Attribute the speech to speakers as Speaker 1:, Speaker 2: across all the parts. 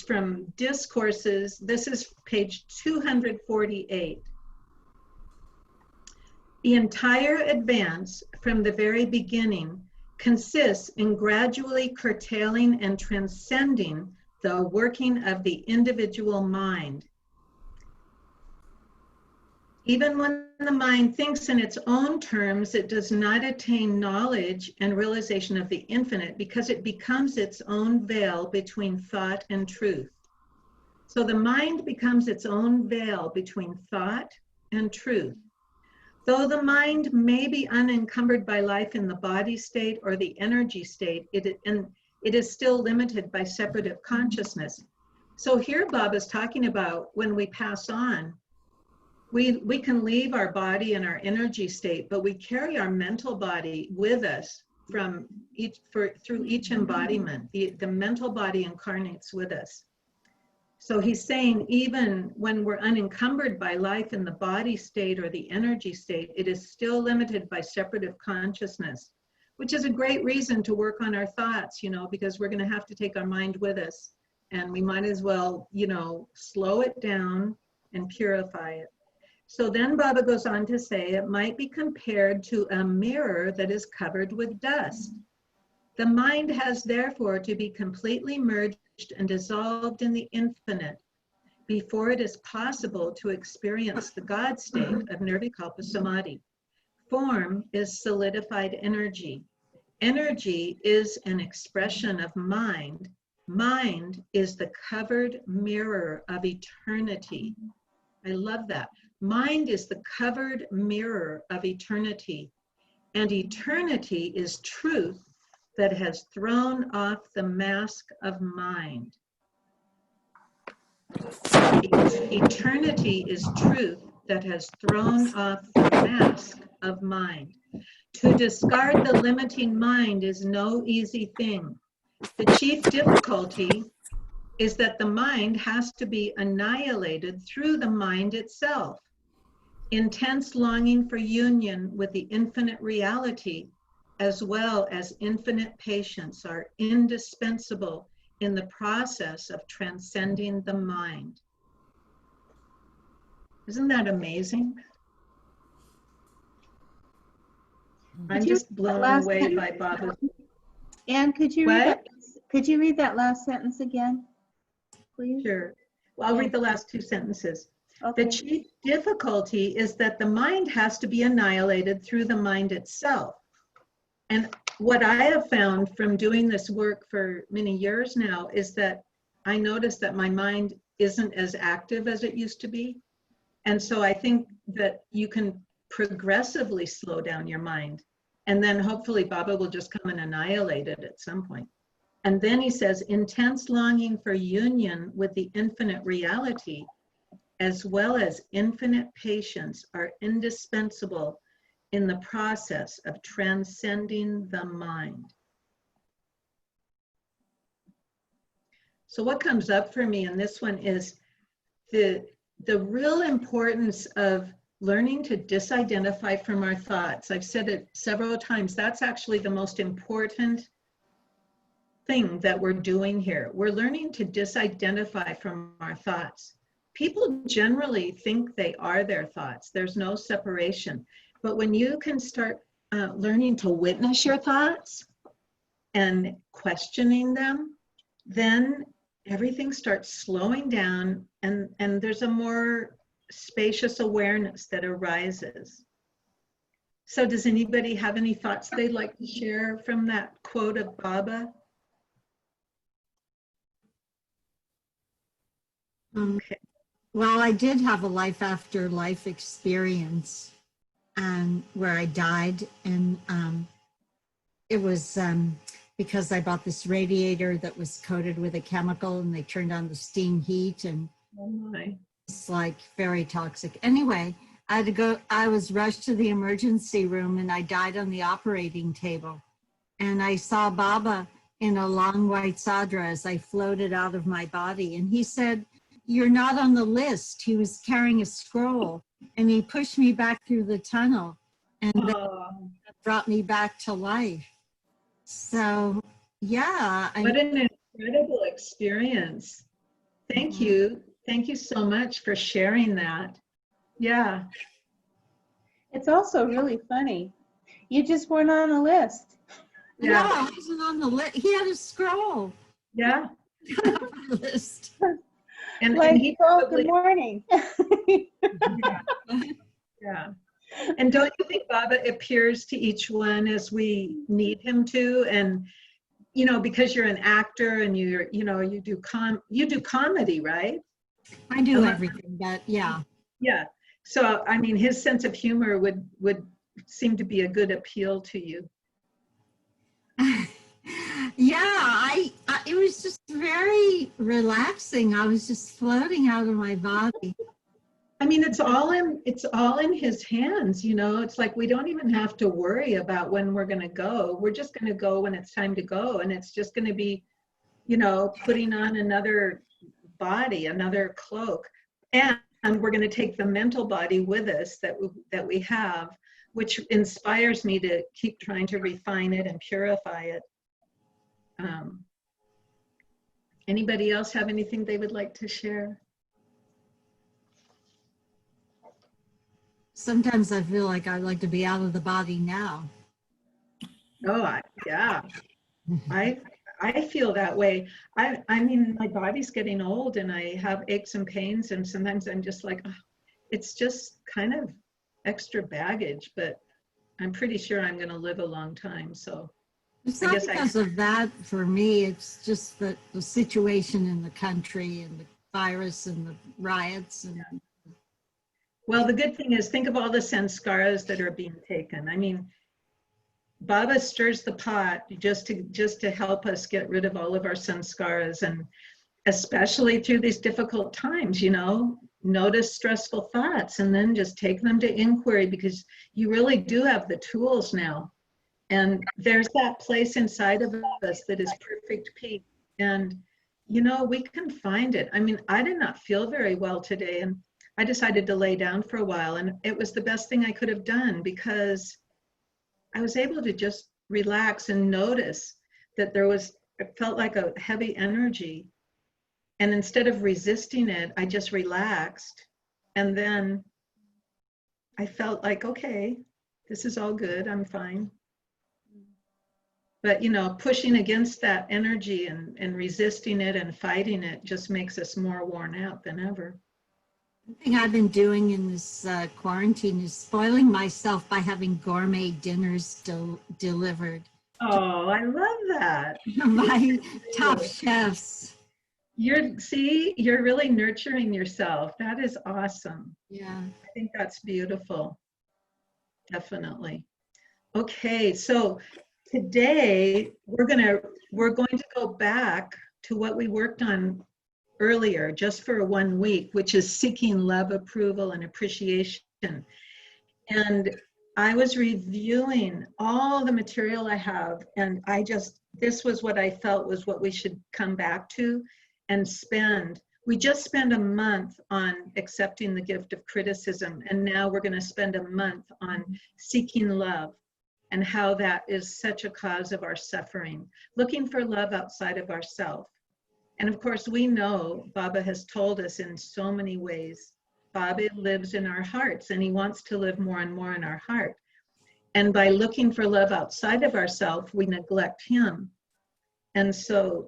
Speaker 1: from Discourses. This is page 248. The entire advance from the very beginning consists in gradually curtailing and transcending the working of the individual mind. Even when the mind thinks in its own terms, it does not attain knowledge and realization of the infinite because it becomes its own veil between thought and truth. So the mind becomes its own veil between thought and truth. Though the mind may be unencumbered by life in the body state or the energy state, it is still limited by separative consciousness. So here Bob is talking about when we pass on, we can leave our body and our energy state, but we carry our mental body with us through each embodiment. The mental body incarnates with us. So he's saying even when we're unencumbered by life in the body state or the energy state, it is still limited by separative consciousness, which is a great reason to work on our thoughts, because we're going to have to take our mind with us, and we might as well, slow it down and purify it. So then Baba goes on to say it might be compared to a mirror that is covered with dust. The mind has therefore to be completely merged and dissolved in the infinite before it is possible to experience the God state of Nirvikalpa Samadhi. Form is solidified energy. Energy is an expression of mind. Mind is the covered mirror of eternity. I love that. Mind is the covered mirror of eternity, and eternity is truth that has thrown off the mask of mind. Eternity is truth that has thrown off the mask of mind. To discard the limiting mind is no easy thing. The chief difficulty is that the mind has to be annihilated through the mind itself. Intense longing for union with the infinite reality, as well as infinite patience, are indispensable in the process of transcending the mind. Isn't that amazing? I'm just blown away by Baba.
Speaker 2: Anne, could you read that last sentence again, please?
Speaker 1: Sure. Well, I'll read the last two sentences.
Speaker 2: Okay.
Speaker 1: The chief difficulty is that the mind has to be annihilated through the mind itself. And what I have found from doing this work for many years now is that I notice that my mind isn't as active as it used to be. And so I think that you can progressively slow down your mind. And then hopefully Baba will just come and annihilate it at some point. And then he says, intense longing for union with the infinite reality, as well as infinite patience, are indispensable in the process of transcending the mind. So what comes up for me in this one is the real importance of learning to disidentify from our thoughts. I've said it several times. That's actually the most important thing that we're doing here. We're learning to disidentify from our thoughts. People generally think they are their thoughts. There's no separation. But when you can start learning to witness your thoughts and questioning them, then everything starts slowing down, and there's a more spacious awareness that arises. So does anybody have any thoughts they'd like to share from that quote of Baba? Okay.
Speaker 3: Well, I did have a life after life experience, and where I died, and it was because I bought this radiator that was coated with a chemical, and they turned on the steam heat, and it's like very toxic. Anyway, I had to go. I was rushed to the emergency room, and I died on the operating table. And I saw Baba in a long white sadra as I floated out of my body, and he said, "You're not on the list." He was carrying a scroll, and he pushed me back through the tunnel, and then brought me back to life. So, yeah.
Speaker 1: What an incredible experience. Thank you. Thank you so much for sharing that. Yeah.
Speaker 2: It's also really funny. You just weren't on the list.
Speaker 1: Yeah.
Speaker 3: No, I wasn't on the list. He had a scroll.
Speaker 1: Yeah.
Speaker 3: On the list.
Speaker 1: And
Speaker 2: Like,
Speaker 1: he
Speaker 2: oh,
Speaker 1: probably,
Speaker 2: good morning.
Speaker 1: yeah. And don't you think Baba appears to each one as we need him to? And, you know, because you're an actor and you do comedy, right?
Speaker 3: I do everything, but yeah.
Speaker 1: Yeah. So, I mean, his sense of humor would seem to be a good appeal to you.
Speaker 3: Yeah, it was just very relaxing. I was just floating out of my body.
Speaker 1: I mean, it's all in his hands, you know. It's like we don't even have to worry about when we're going to go. We're just going to go when it's time to go, and it's just going to be, you know, putting on another body, another cloak, and we're going to take the mental body with us that we have, which inspires me to keep trying to refine it and purify it. Anybody else have anything they would like to share?
Speaker 3: Sometimes I feel like I'd like to be out of the body now.
Speaker 1: Oh, yeah. I feel that way. I mean, my body's getting old and I have aches and pains, and sometimes I'm just like, oh, it's just kind of extra baggage, but I'm pretty sure I'm going to live a long time. So
Speaker 3: It's not because of that for me. It's just that the situation in the country and the virus and the riots. And
Speaker 1: well, the good thing is, think of all the sanskaras that are being taken. I mean, Baba stirs the pot just to help us get rid of all of our sanskaras, and especially through these difficult times, you know, notice stressful thoughts and then just take them to inquiry, because you really do have the tools now. And there's that place inside of us that is perfect peace. And, you know, we can find it. I mean, I did not feel very well today, and I decided to lay down for a while, and it was the best thing I could have done, because I was able to just relax and notice that it felt like a heavy energy. And instead of resisting it, I just relaxed. And then I felt like, okay, this is all good, I'm fine. But, you know, pushing against that energy and resisting it and fighting it just makes us more worn out than ever.
Speaker 3: one thing I've been doing in this quarantine is spoiling myself by having gourmet dinners delivered.
Speaker 1: Oh, I love that.
Speaker 3: My top chefs.
Speaker 1: You're really nurturing yourself. That is awesome.
Speaker 3: Yeah.
Speaker 1: I think that's beautiful. Definitely. Okay, so today we're going to go back to what we worked on earlier, just for 1 week, which is seeking love, approval, and appreciation. And I was reviewing all the material I have, and this was what I felt was what we should come back to and spend. We just spent a month on accepting the gift of criticism, and now we're going to spend a month on seeking love, and how that is such a cause of our suffering, looking for love outside of ourselves. And of course, we know Baba has told us in so many ways, Baba lives in our hearts, and he wants to live more and more in our heart. And by looking for love outside of ourselves, we neglect him. And so,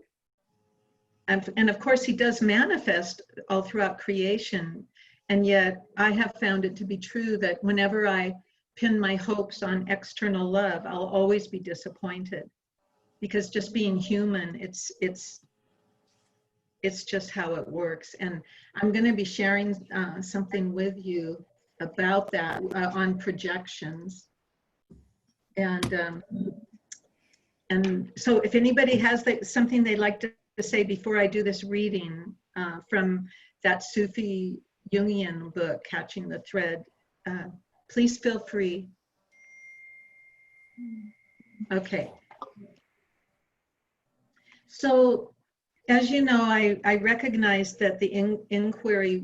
Speaker 1: and of course, he does manifest all throughout creation. And yet I have found it to be true that whenever I pin my hopes on external love, I'll always be disappointed, because just being human, it's just how it works. And I'm going to be sharing something with you about that on projections. And so if anybody has something they'd like to say before I do this reading from that Sufi Jungian book, Catching the Thread, please feel free. Okay. So, as you know, I recognize that the inquiry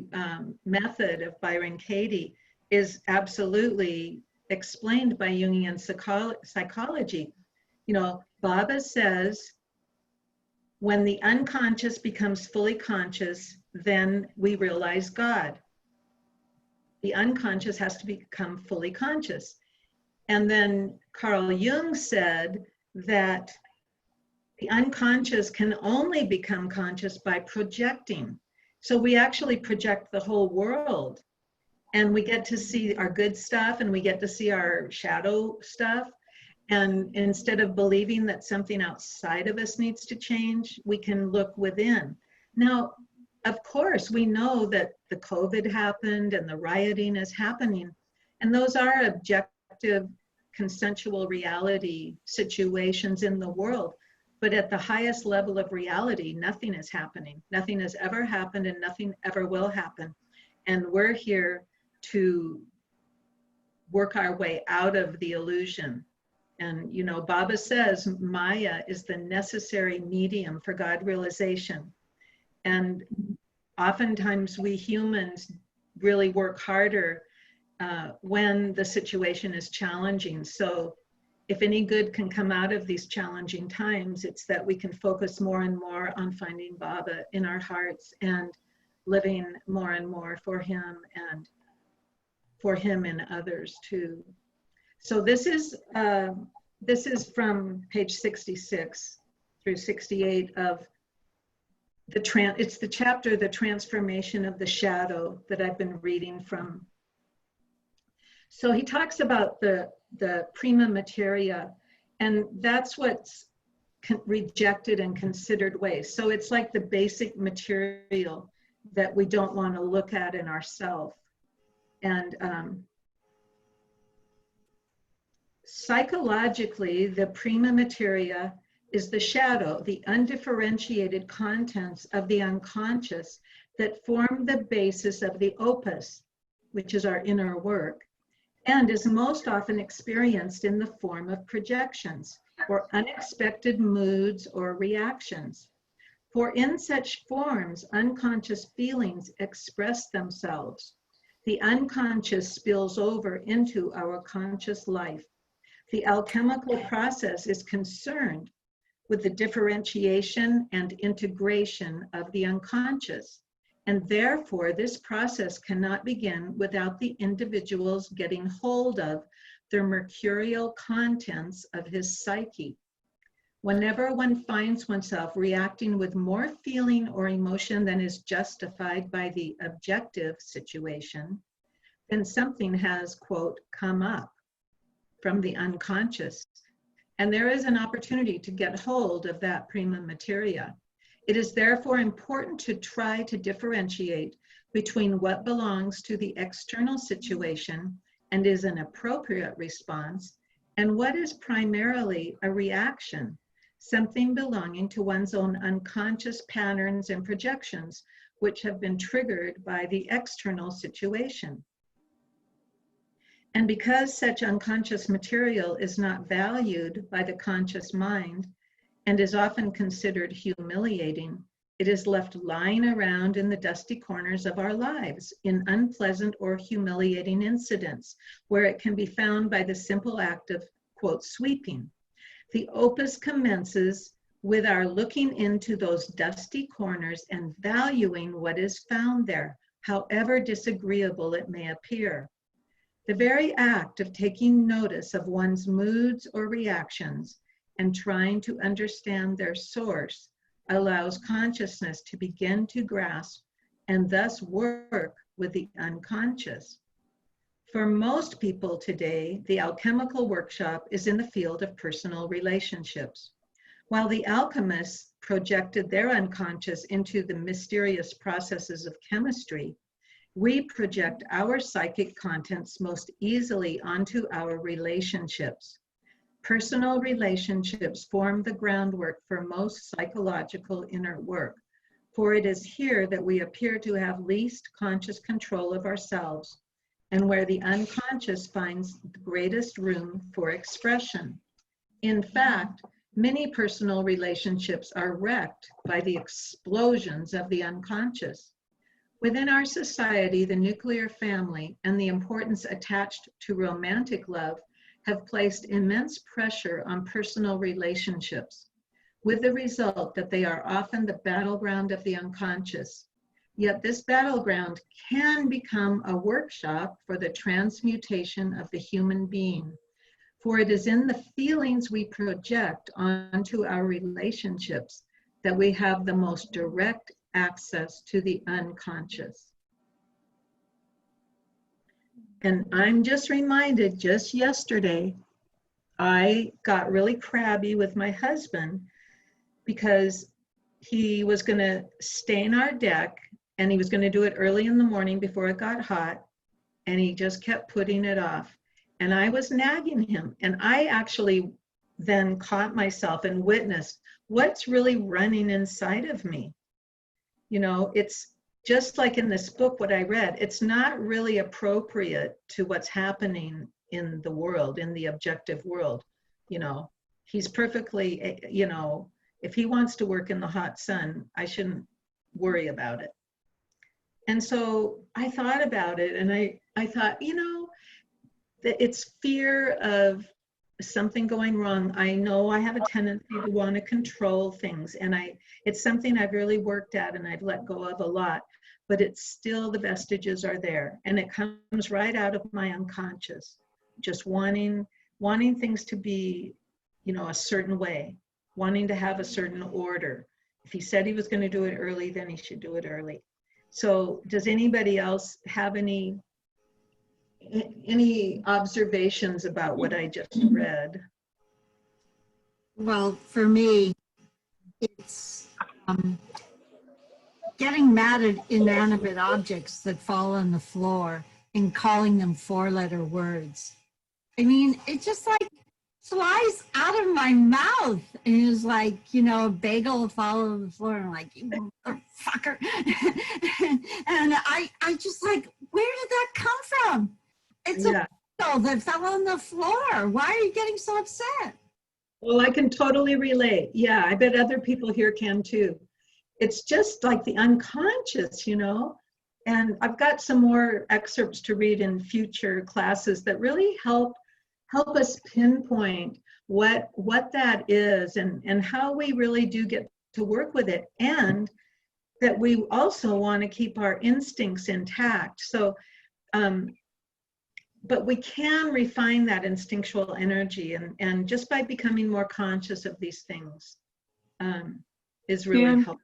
Speaker 1: method of Byron Katie is absolutely explained by Jungian psychology. You know, Baba says, when the unconscious becomes fully conscious, then we realize God. The unconscious has to become fully conscious. And then Carl Jung said that the unconscious can only become conscious by projecting. So we actually project the whole world, and we get to see our good stuff and we get to see our shadow stuff. And instead of believing that something outside of us needs to change, we can look within. Now, of course, we know that the COVID happened and the rioting is happening, and those are objective, consensual reality situations in the world. But at the highest level of reality, nothing is happening. Nothing has ever happened and nothing ever will happen. And we're here to work our way out of the illusion. And, you know, Baba says Maya is the necessary medium for God realization. And oftentimes we humans really work harder when the situation is challenging. So if any good can come out of these challenging times, it's that we can focus more and more on finding Baba in our hearts and living more and more for him and for him and others too. So this is from page 66 through 68 of it's the chapter, The Transformation of the Shadow, that I've been reading from. So he talks about the prima materia, and that's what's rejected and considered waste. So it's like the basic material that we don't want to look at in ourselves. And psychologically, the prima materia is the shadow, the undifferentiated contents of the unconscious that form the basis of the opus, which is our inner work, and is most often experienced in the form of projections or unexpected moods or reactions. For in such forms, unconscious feelings express themselves. The unconscious spills over into our conscious life. The alchemical process is concerned with the differentiation and integration of the unconscious. And therefore, this process cannot begin without the individual's getting hold of the mercurial contents of his psyche. Whenever one finds oneself reacting with more feeling or emotion than is justified by the objective situation, then something has, quote, come up from the unconscious. And there is an opportunity to get hold of that prima materia. It is therefore important to try to differentiate between what belongs to the external situation and is an appropriate response, and what is primarily a reaction, something belonging to one's own unconscious patterns and projections, which have been triggered by the external situation. And because such unconscious material is not valued by the conscious mind and is often considered humiliating, it is left lying around in the dusty corners of our lives in unpleasant or humiliating incidents where it can be found by the simple act of, quote, sweeping. The opus commences with our looking into those dusty corners and valuing what is found there, however disagreeable it may appear. The very act of taking notice of one's moods or reactions and trying to understand their source allows consciousness to begin to grasp and thus work with the unconscious. For most people today, the alchemical workshop is in the field of personal relationships. While the alchemists projected their unconscious into the mysterious processes of chemistry, we project our psychic contents most easily onto our relationships. Personal relationships form the groundwork for most psychological inner work, for it is here that we appear to have least conscious control of ourselves and where the unconscious finds the greatest room for expression. In fact, many personal relationships are wrecked by the explosions of the unconscious. Within our society, the nuclear family and the importance attached to romantic love have placed immense pressure on personal relationships, with the result that they are often the battleground of the unconscious. Yet this battleground can become a workshop for the transmutation of the human being. For it is in the feelings we project onto our relationships that we have the most direct access to the unconscious. And I'm just reminded, just yesterday, I got really crabby with my husband because he was going to stain our deck, and he was going to do it early in the morning before it got hot, and he just kept putting it off. And I was nagging him, and I actually then caught myself and witnessed what's really running inside of me. You know, it's just like in this book, what I read, it's not really appropriate to what's happening in the world, in the objective world. You know, he's perfectly, you know, if he wants to work in the hot sun, I shouldn't worry about it. And so I thought about it, and I thought, you know, that it's fear of something going wrong. I know I have a tendency to want to control things, and it's something I've really worked at and I've let go of a lot, but it's still, the vestiges are there, and it comes right out of my unconscious, just wanting things to be, you know, a certain way, wanting to have a certain order. If he said he was going to do it early, then he should do it early. So does anybody else have any observations about what I just read?
Speaker 3: Well, for me, it's getting mad at inanimate objects that fall on the floor and calling them four-letter words. I mean, it just like flies out of my mouth, and it's like, you know, a bagel will fall on the floor, and I'm like, you motherfucker. And I just like, where did that come from? It's a bagel that fell on the floor. Why are you getting so upset?
Speaker 1: Well, I can totally relate. Yeah, I bet other people here can too. It's just like the unconscious, you know. And I've got some more excerpts to read in future classes that really help us pinpoint what that is, and how we really do get to work with it, and that we also want to keep our instincts intact. So but we can refine that instinctual energy, and just by becoming more conscious of these things is really helpful.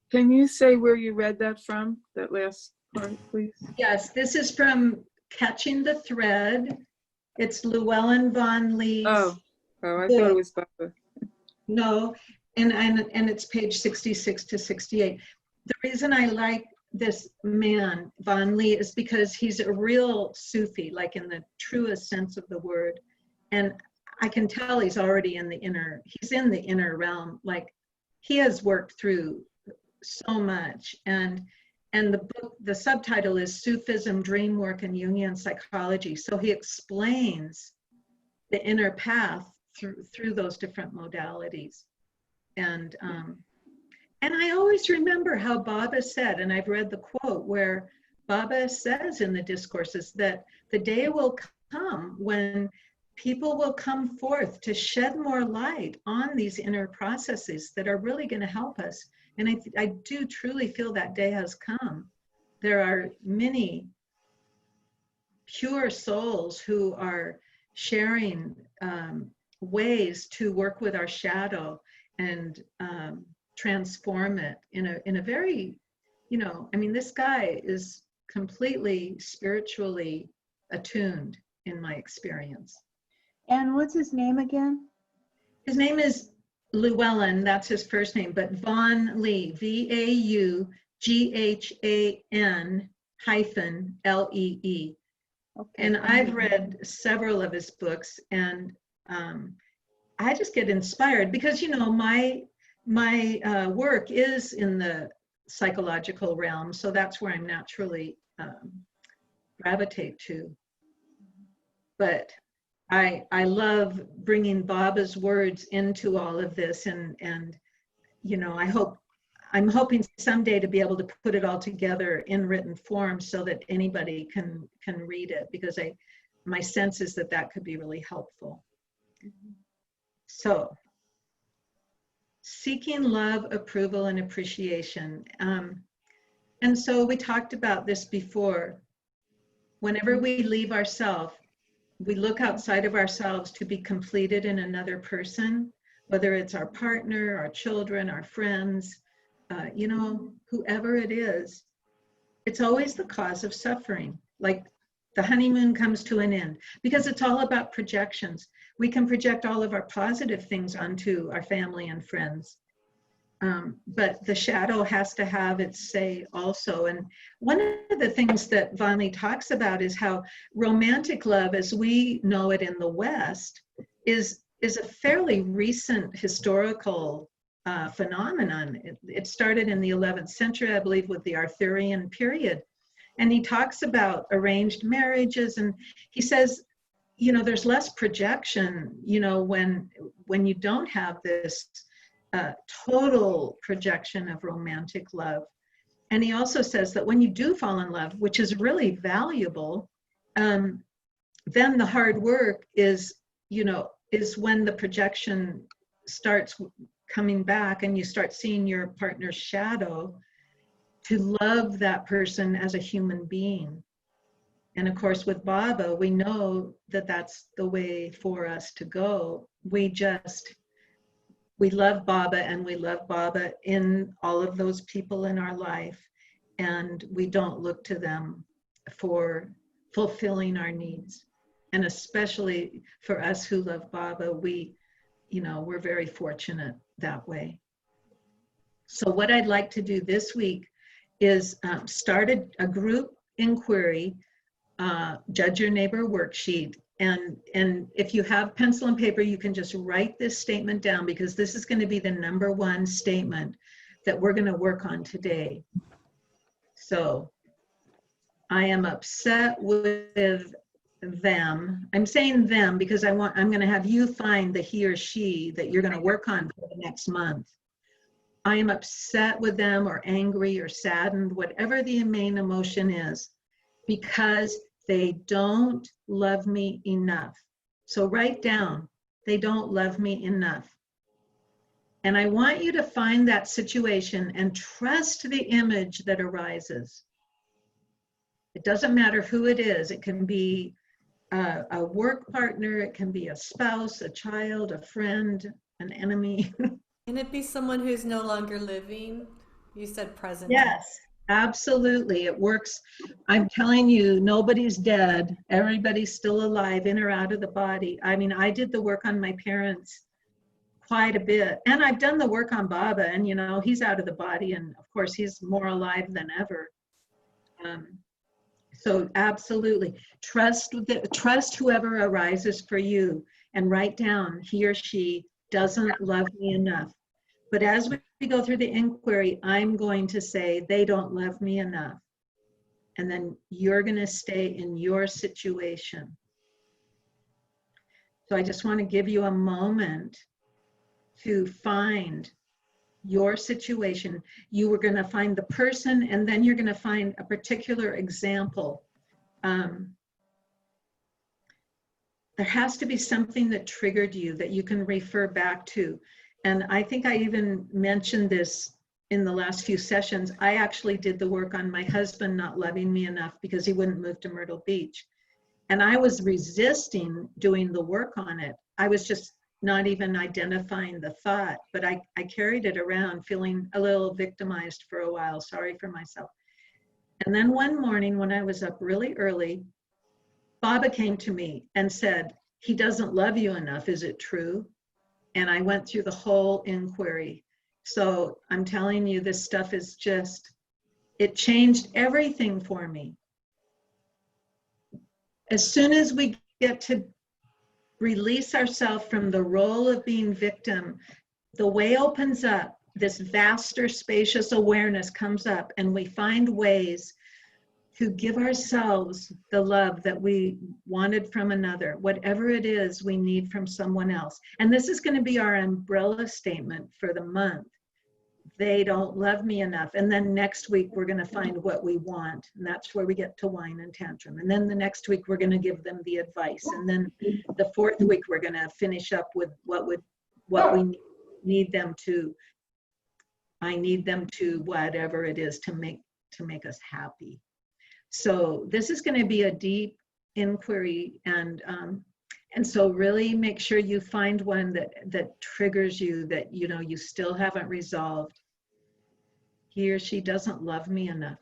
Speaker 4: Can you say where you read that from, that last part, please?
Speaker 1: Yes, this is from Catching the Thread. It's Llewellyn Von Lee's.
Speaker 4: Oh, I thought it was Baba.
Speaker 1: No, and it's page 66 to 68. The reason I like this man, Von Lee, is because he's a real Sufi, like in the truest sense of the word. And I can tell he's already in the inner realm. Like, he has worked through so much. And the book, the subtitle is Sufism, Dream Work, and Jungian Psychology. So he explains the inner path through those different modalities. And I always remember how Baba said, and I've read the quote where Baba says in the discourses that the day will come when people will come forth to shed more light on these inner processes that are really going to help us. And I do truly feel that day has come. There are many pure souls who are sharing ways to work with our shadow and transform it in a very, you know, I mean, this guy is completely spiritually attuned in my experience.
Speaker 2: And what's his name again?
Speaker 1: His name is Llewellyn, that's his first name, but Von Lee, VAUGHAN-LEE. Okay. And I've read several of his books, and I just get inspired because, you know, my work is in the psychological realm, so that's where I'm naturally gravitate to. But I love bringing Baba's words into all of this, and you know, I'm hoping someday to be able to put it all together in written form so that anybody can read it, because my sense is that could be really helpful. So, seeking love, approval, and appreciation. And so we talked about this before. Whenever we leave ourselves, we look outside of ourselves to be completed in another person, whether it's our partner, our children, our friends, you know, whoever it is. It's always the cause of suffering. Like the honeymoon comes to an end because it's all about projections. We can project all of our positive things onto our family and friends. But the shadow has to have its say also. And one of the things that Vonley talks about is how romantic love, as we know it in the West, is a fairly recent historical phenomenon. It started in the 11th century, I believe, with the Arthurian period. And he talks about arranged marriages, and he says, you know, there's less projection, you know, when you don't have this total projection of romantic love. And he also says that when you do fall in love, which is really valuable, then the hard work is, you know, is when the projection starts coming back and you start seeing your partner's shadow, to love that person as a human being. And of course, with Baba, we know that that's the way for us to go. We love Baba, and we love Baba in all of those people in our life. And we don't look to them for fulfilling our needs. And especially for us who love Baba, we, you know, we're very fortunate that way. So what I'd like to do this week is start a group inquiry, Judge Your Neighbor worksheet. And if you have pencil and paper, you can just write this statement down, because this is going to be the #1 statement that we're going to work on today. So I am upset with them. I'm saying them because I'm going to have you find the he or she that you're going to work on for the next month. I am upset with them, or angry, or saddened, whatever the main emotion is, because they don't love me enough. So write down, they don't love me enough. And I want you to find that situation and trust the image that arises. It doesn't matter who it is. It can be a work partner, it can be a spouse, a child, a friend, an enemy.
Speaker 5: Can it be someone who's no longer living? You said present.
Speaker 1: Yes. Absolutely, it works. I'm telling you, nobody's dead. Everybody's still alive, in or out of the body. I mean, I did the work on my parents quite a bit, and I've done the work on Baba, and you know, he's out of the body, and of course, he's more alive than ever. So absolutely, trust whoever arises for you, and write down, he or she doesn't love me enough. But as we go through the inquiry, I'm going to say, they don't love me enough. And then you're going to stay in your situation. So I just want to give you a moment to find your situation. You were going to find the person, and then you're going to find a particular example. There has to be something that triggered you that you can refer back to. And I think I even mentioned this in the last few sessions. I actually did the work on my husband not loving me enough because he wouldn't move to Myrtle Beach. And I was resisting doing the work on it. I was just not even identifying the thought, but I carried it around feeling a little victimized for a while, sorry for myself. And then one morning when I was up really early, Baba came to me and said, he doesn't love you enough, is it true? And I went through the whole inquiry. So I'm telling you, this stuff is just, it changed everything for me. As soon as we get to release ourselves from the role of being victim, the way opens up, this vaster, spacious awareness comes up, and we find ways to give ourselves the love that we wanted from another, whatever it is we need from someone else. And this is going to be our umbrella statement for the month. They don't love me enough. And then next week, we're going to find what we want. And that's where we get to whine and tantrum. And then the next week, we're going to give them the advice. And then the 4th week, we're going to finish up with what we need them to, I need them to, whatever it is, to make to make us happy. So this is going to be a deep inquiry, and so really make sure you find one that triggers you, that you know you still haven't resolved. He or she doesn't love me enough.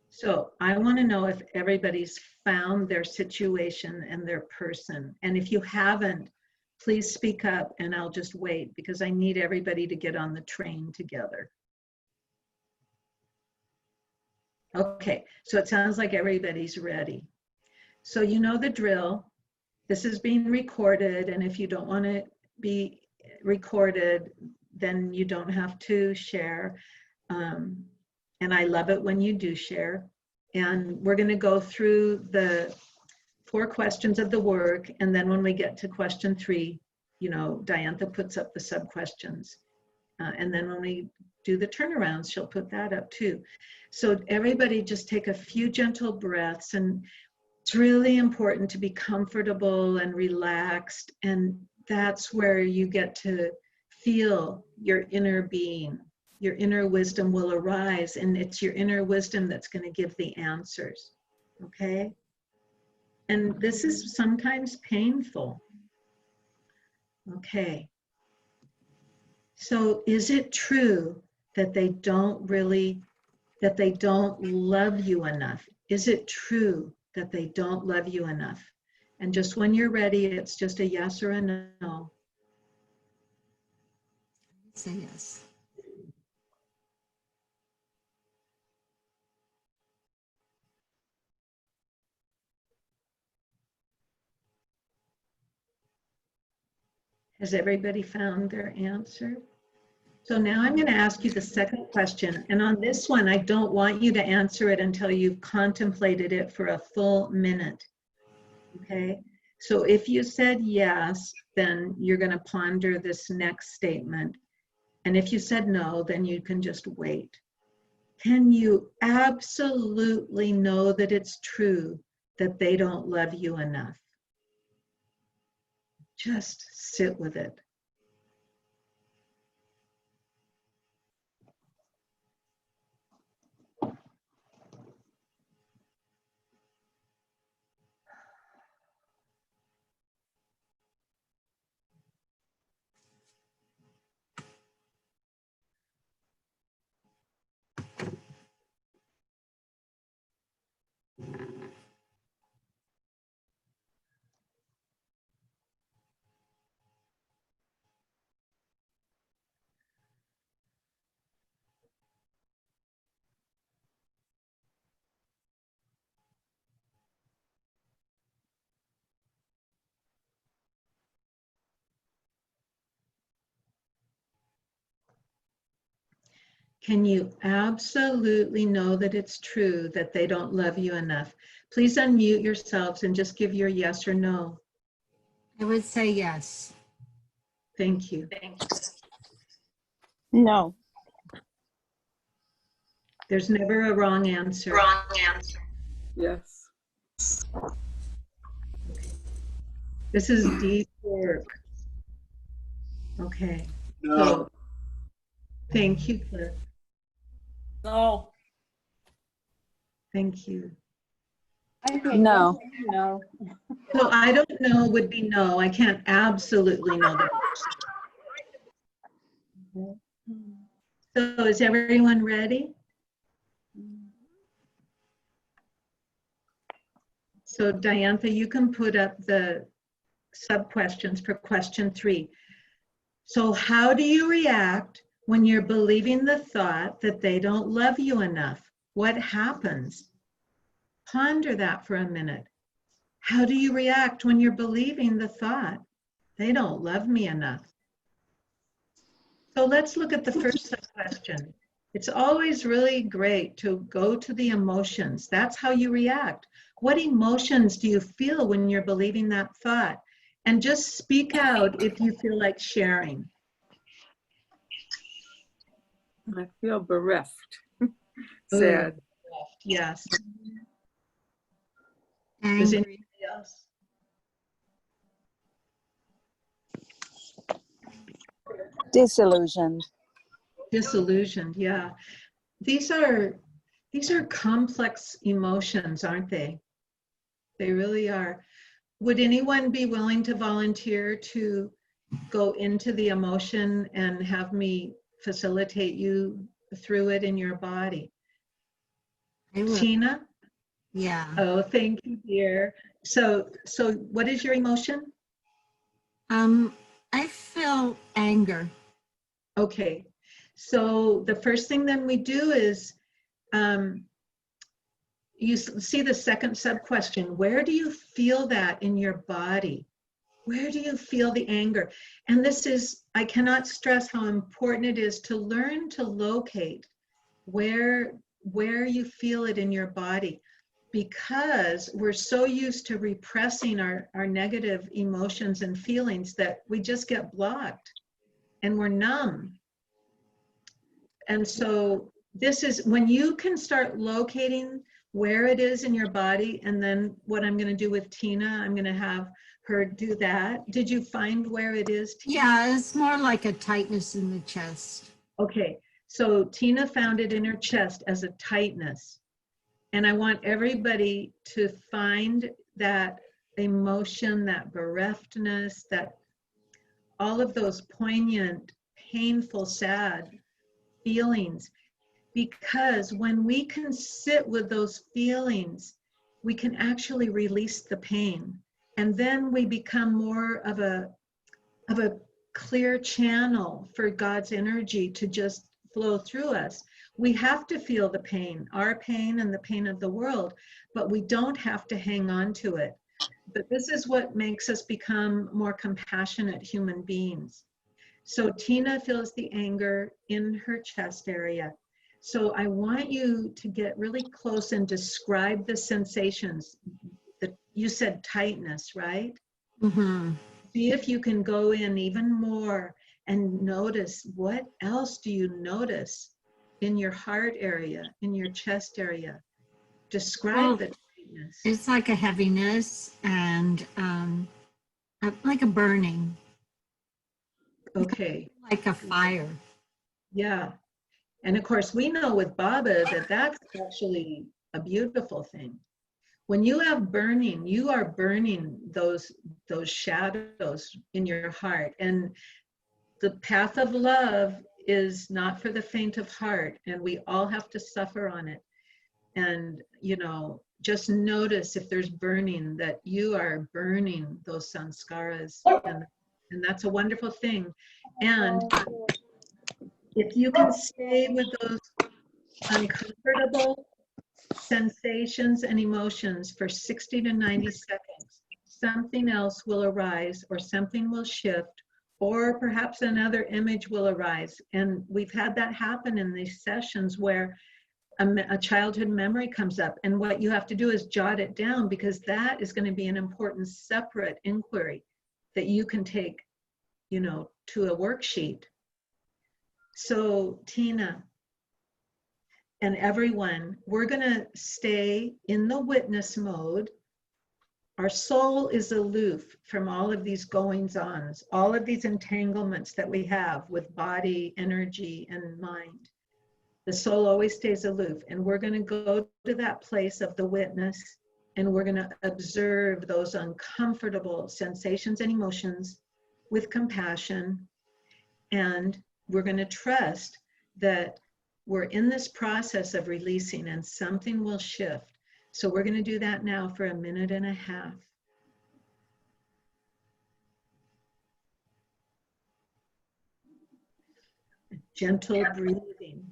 Speaker 1: So I want to know if everybody's found their situation and their person. And if you haven't, please speak up and I'll just wait, because I need everybody to get on the train together. Okay, so it sounds like everybody's ready. So you know the drill. This is being recorded, and if you don't want to be recorded, then you don't have to share. And I love it when you do share. And we're going to go through the 4 questions of the work, and then when we get to question 3, you know, Diantha puts up the sub-questions. And then when we do the turnarounds, she'll put that up too. So everybody just take a few gentle breaths, and it's really important to be comfortable and relaxed, and that's where you get to feel your inner being. Your inner wisdom will arise, and it's your inner wisdom that's going to give the answers, okay? And this is sometimes painful. Okay. So is it true that they don't love you enough? Is it true that they don't love you enough? And just when you're ready, it's just a yes or a no.
Speaker 3: Say yes.
Speaker 1: Has everybody found their answer? So now I'm going to ask you the second question. And on this one, I don't want you to answer it until you've contemplated it for a full minute. Okay? So if you said yes, then you're going to ponder this next statement. And if you said no, then you can just wait. Can you absolutely know that it's true that they don't love you enough? Just sit with it. Can you absolutely know that it's true that they don't love you enough? Please unmute yourselves and just give your yes or no.
Speaker 3: I would say yes.
Speaker 1: Thank you.
Speaker 2: No.
Speaker 1: There's never a wrong answer.
Speaker 4: Yes.
Speaker 1: This is deep work. Okay.
Speaker 6: No.
Speaker 1: So, thank you, Cliff.
Speaker 5: No.
Speaker 1: Thank you.
Speaker 2: No. No.
Speaker 1: So I don't know would be no. I can't absolutely know that. So is everyone ready? So Diantha, you can put up the sub-questions for question 3. So how do you react when you're believing the thought that they don't love you enough? What happens? Ponder that for a minute. How do you react when you're believing the thought, they don't love me enough? So let's look at the first sub-question. It's always really great to go to the emotions. That's how you react. What emotions do you feel when you're believing that thought? And just speak out if you feel like sharing.
Speaker 4: I feel bereft. Sad.
Speaker 1: Yes. Does
Speaker 3: Angry.
Speaker 1: anybody else?
Speaker 2: Disillusioned.
Speaker 1: Disillusioned, yeah. These are These are complex emotions, aren't they? They really are. Would anyone be willing to volunteer to go into the emotion and have me facilitate you through it in your body?
Speaker 3: I will.
Speaker 1: Tina?
Speaker 3: Yeah.
Speaker 1: Oh, thank you, dear. So what is your emotion?
Speaker 3: I feel anger.
Speaker 1: Okay. So the first thing then we do is, you see the second sub-question, where do you feel that in your body? Where do you feel the anger? And this is, I cannot stress how important it is to learn to locate where you feel it in your body, because we're so used to repressing our negative emotions and feelings that we just get blocked and we're numb. And so this is when you can start locating where it is in your body. And then what I'm going to do with Tina, I'm going to have her do that. Did you find where it is, Tina?
Speaker 3: Yeah, it's more like a tightness in the chest.
Speaker 1: Okay, so Tina found it in her chest as a tightness. And I want everybody to find that emotion, that bereftness, that all of those poignant, painful, sad feelings. Because when we can sit with those feelings, we can actually release the pain. And then we become more of a clear channel for God's energy to just flow through us. We have to feel the pain, our pain and the pain of the world, but we don't have to hang on to it. But this is what makes us become more compassionate human beings. So Tina feels the anger in her chest area. So I want you to get really close and describe the sensations. You said tightness, right?
Speaker 3: Mm-hmm.
Speaker 1: See if you can go in even more and notice, what else do you notice in your heart area, in your chest area? Describe the tightness.
Speaker 3: It's like a heaviness and like a burning.
Speaker 1: Okay.
Speaker 3: Like a fire.
Speaker 1: Yeah. And of course, we know with Baba that that's actually a beautiful thing. When you have burning, you are burning those shadows in your heart. And the path of love is not for the faint of heart, and we all have to suffer on it. And, you know, just notice if there's burning, that you are burning those sanskaras, and that's a wonderful thing. And if you can stay with those uncomfortable sensations and emotions for 60 to 90 seconds, something else will arise, or something will shift, or perhaps another image will arise. And we've had that happen in these sessions where a childhood memory comes up, and what you have to do is jot it down, because that is going to be an important separate inquiry that you can take, you know, to a worksheet. So Tina and everyone, we're going to stay in the witness mode. Our soul is aloof from all of these goings-ons, all of these entanglements that we have with body, energy, and mind. The soul always stays aloof, and we're going to go to that place of the witness, and we're going to observe those uncomfortable sensations and emotions with compassion, and we're going to trust that we're in this process of releasing, and something will shift. So we're going to do that now for 1.5 minutes. Gentle breathing.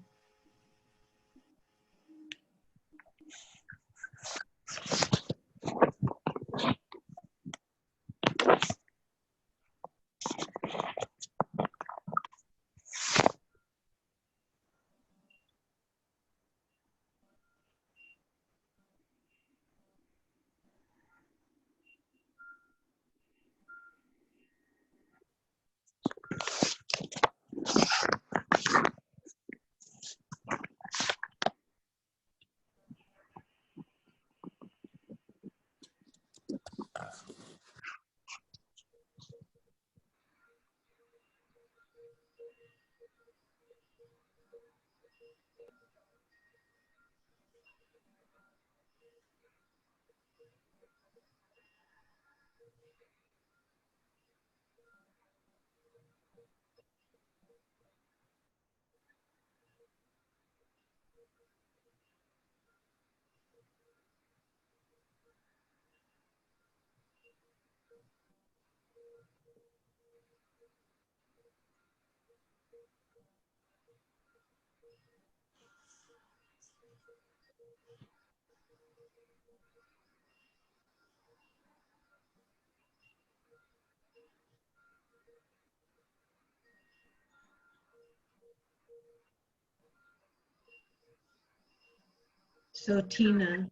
Speaker 1: So Tina,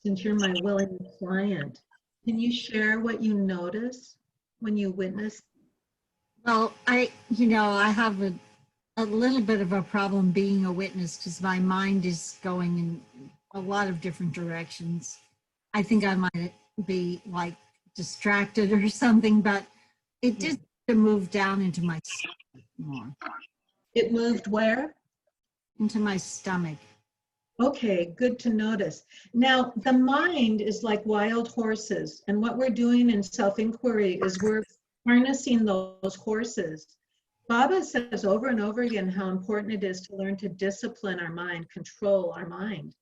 Speaker 1: since you're my willing client, can you share what you notice when you witness?
Speaker 3: Well, I have a little bit of a problem being a witness because my mind is going in a lot of different directions. I think I might be like distracted or something, but it did move down into my stomach more.
Speaker 1: It moved where?
Speaker 3: Into my stomach.
Speaker 1: Okay, good to notice. Now, the mind is like wild horses, and what we're doing in self-inquiry is we're harnessing those horses. Baba says over and over again how important it is to learn to discipline our mind, control our mind.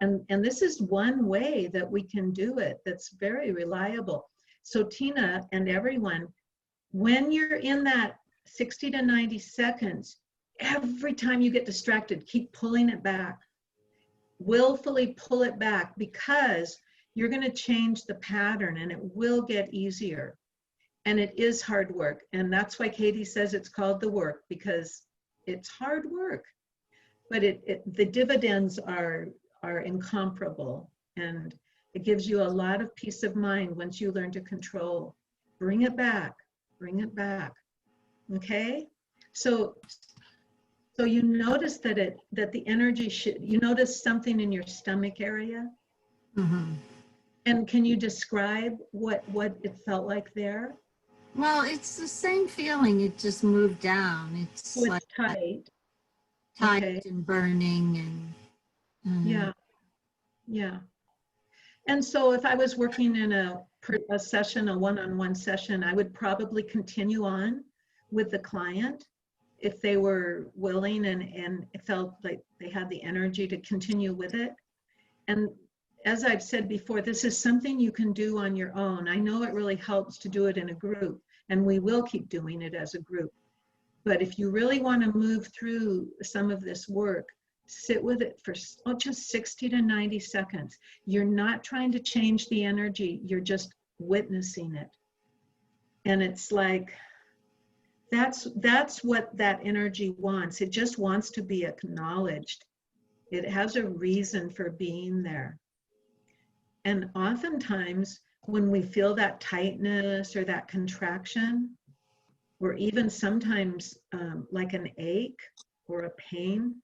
Speaker 1: And this is one way that we can do it that's very reliable. So Tina and everyone, when you're in that 60 to 90 seconds, every time you get distracted, keep pulling it back. Willfully pull it back, because you're going to change the pattern and it will get easier. And it is hard work. And that's why Katie says it's called the work, because it's hard work. But the dividends are incomparable. And it gives you a lot of peace of mind once you learn to control. Bring it back. Bring it back. Okay? So you notice that the energy you notice something in your stomach area?
Speaker 3: Mm-hmm.
Speaker 1: And can you describe what it felt like there?
Speaker 3: Well, it's the same feeling. It just moved down. It's
Speaker 1: So
Speaker 3: like
Speaker 1: it's tight.
Speaker 3: tight
Speaker 1: Okay.
Speaker 3: and burning and
Speaker 1: Yeah. And so if I was working in a session, a one-on-one session, I would probably continue on with the client if they were willing and it felt like they had the energy to continue with it. And as I've said before, this is something you can do on your own. I know it really helps to do it in a group, and we will keep doing it as a group. But if you really want to move through some of this work, sit with it for just 60 to 90 seconds. You're not trying to change the energy, you're just witnessing it. And it's like, that's what that energy wants. It just wants to be acknowledged. It has a reason for being there. And oftentimes when we feel that tightness or that contraction, or even sometimes like an ache or a pain,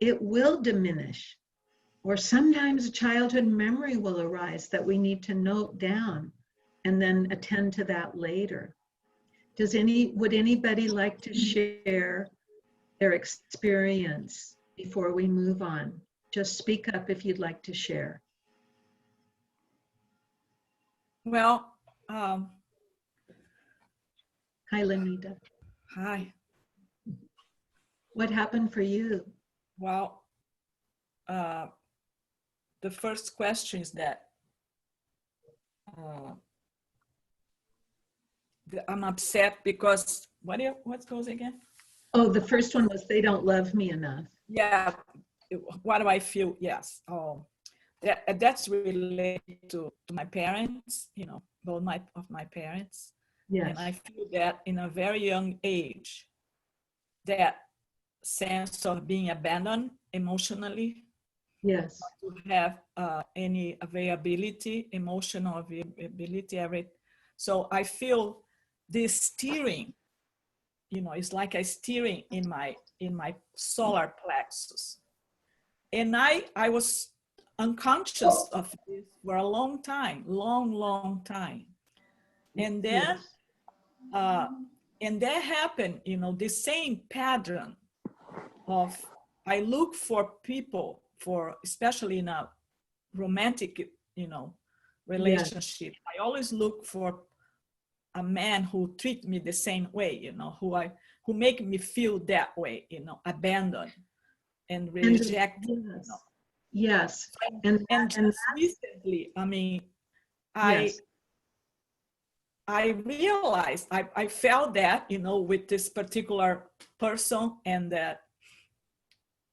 Speaker 1: it will diminish. Or sometimes a childhood memory will arise that we need to note down and then attend to that later. Would anybody like to share their experience before we move on? Just speak up if you'd like to share.
Speaker 6: Well,
Speaker 1: Hi, Lenita.
Speaker 6: hi.
Speaker 1: What happened for you?
Speaker 6: Well, the first question is that I'm upset because what goes again?
Speaker 1: Oh, the first one was they don't love me enough.
Speaker 6: Yeah. What do I feel? Yes. Oh, that's related to my parents. You know, both of my parents.
Speaker 1: Yes.
Speaker 6: And I feel that in a very young age, that sense of being abandoned emotionally.
Speaker 1: Yes.
Speaker 6: To have any availability, emotional availability, so I feel this steering, you know, it's like a steering in my solar plexus, and I was unconscious of this for a long time, long time, and then and that happened, you know, the same pattern of I look for people, especially in a romantic, you know, relationship. Yes. I always look for a man who treat me the same way, you know, who make me feel that way, you know, abandoned and rejected.
Speaker 1: Yes.
Speaker 6: You know.
Speaker 1: Yes.
Speaker 6: And just recently, I mean,
Speaker 1: yes.
Speaker 6: I realized I felt that, you know, with this particular person, and that.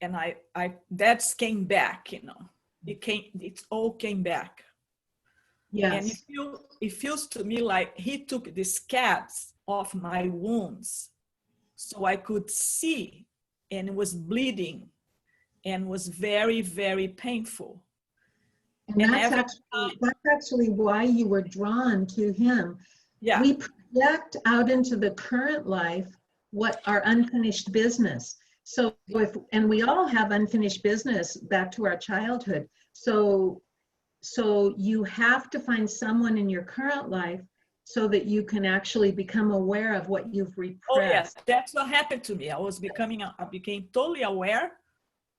Speaker 6: And that came back, you know, it all came back.
Speaker 1: Yes.
Speaker 6: And it feels to me like he took the scabs off my wounds so I could see, and it was bleeding and was very, very painful.
Speaker 1: And
Speaker 6: And
Speaker 1: that's
Speaker 6: every
Speaker 1: actually why you were drawn to him.
Speaker 6: Yeah.
Speaker 1: We project out into the current life what our unfinished business. So and we all have unfinished business back to our childhood. So you have to find someone in your current life so that you can actually become aware of what you've repressed.
Speaker 6: Oh yes, that's what happened to me. I became totally aware.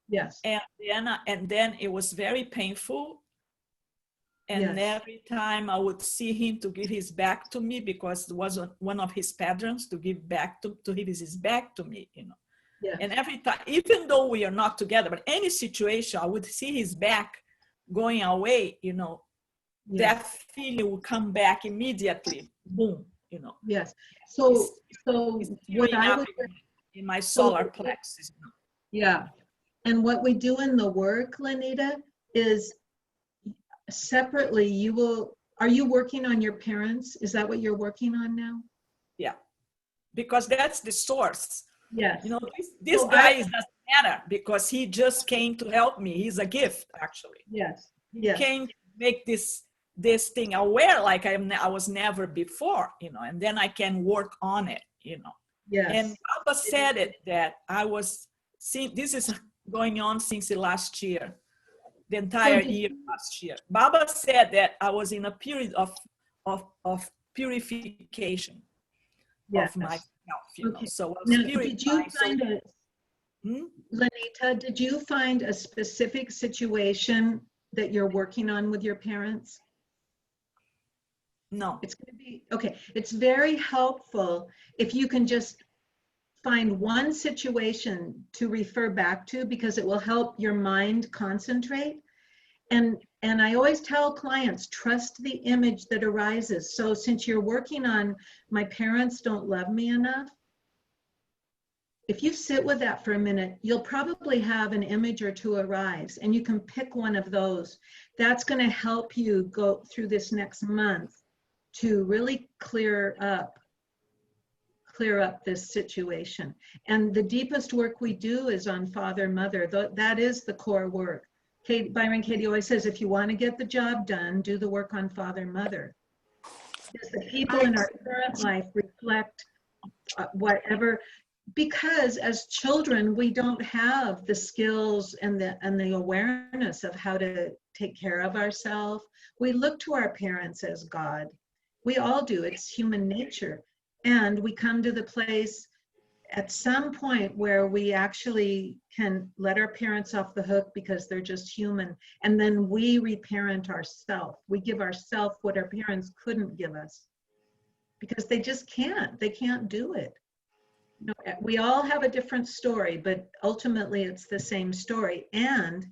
Speaker 1: Yes.
Speaker 6: And then it was very painful. And
Speaker 1: Yes.
Speaker 6: every time I would see him to give his back to me, because it was one of his patterns to give back to give his back to me, you know.
Speaker 1: Yes.
Speaker 6: And every time, even though we are not together, but any situation, I would see his back going away, you know,
Speaker 1: Yes.
Speaker 6: that feeling will come back immediately. Boom, you know.
Speaker 1: Yes. So
Speaker 6: It's
Speaker 1: what I
Speaker 6: up
Speaker 1: would
Speaker 6: in my solar plexus. You know.
Speaker 1: Yeah. And what we do in the work, Lenita, is separately, are you working on your parents? Is that what you're working on now?
Speaker 6: Yeah, because that's the source.
Speaker 1: Yes.
Speaker 6: You know, this guy doesn't matter because he just came to help me. He's a gift, actually.
Speaker 1: Yes.
Speaker 6: He
Speaker 1: Yes.
Speaker 6: came to make this thing aware like I was never before, you know, and then I can work on it, you know.
Speaker 1: Yes.
Speaker 6: And Baba said it that I was seeing, this is going on since the last year, the entire year last year. Baba said that I was in a period of purification
Speaker 1: Yes.
Speaker 6: of myself, you know. So I was
Speaker 1: Now,
Speaker 6: purifying.
Speaker 1: did you find
Speaker 6: Hmm?
Speaker 1: Lenita, did you find a specific situation that you're working on with your parents?
Speaker 6: No.
Speaker 1: It's going to be, okay. It's very helpful if you can just find one situation to refer back to, because it will help your mind concentrate. And I always tell clients, trust the image that arises. So since you're working on my parents don't love me enough, if you sit with that for a minute, you'll probably have an image or two arise, and you can pick one of those. That's going to help you go through this next month to really clear up this situation. And the deepest work we do is on father, mother. That is the core work. Byron Katie always says, if you want to get the job done, do the work on father, mother. Because the people in our current life reflect whatever, because as children, we don't have the skills and the awareness of how to take care of ourselves. We look to our parents as God. We all do. It's human nature. And we come to the place at some point where we actually can let our parents off the hook because they're just human. And then we reparent ourselves. We give ourselves what our parents couldn't give us because they just can't. They can't do it. You know, we all have a different story, but ultimately it's the same story. And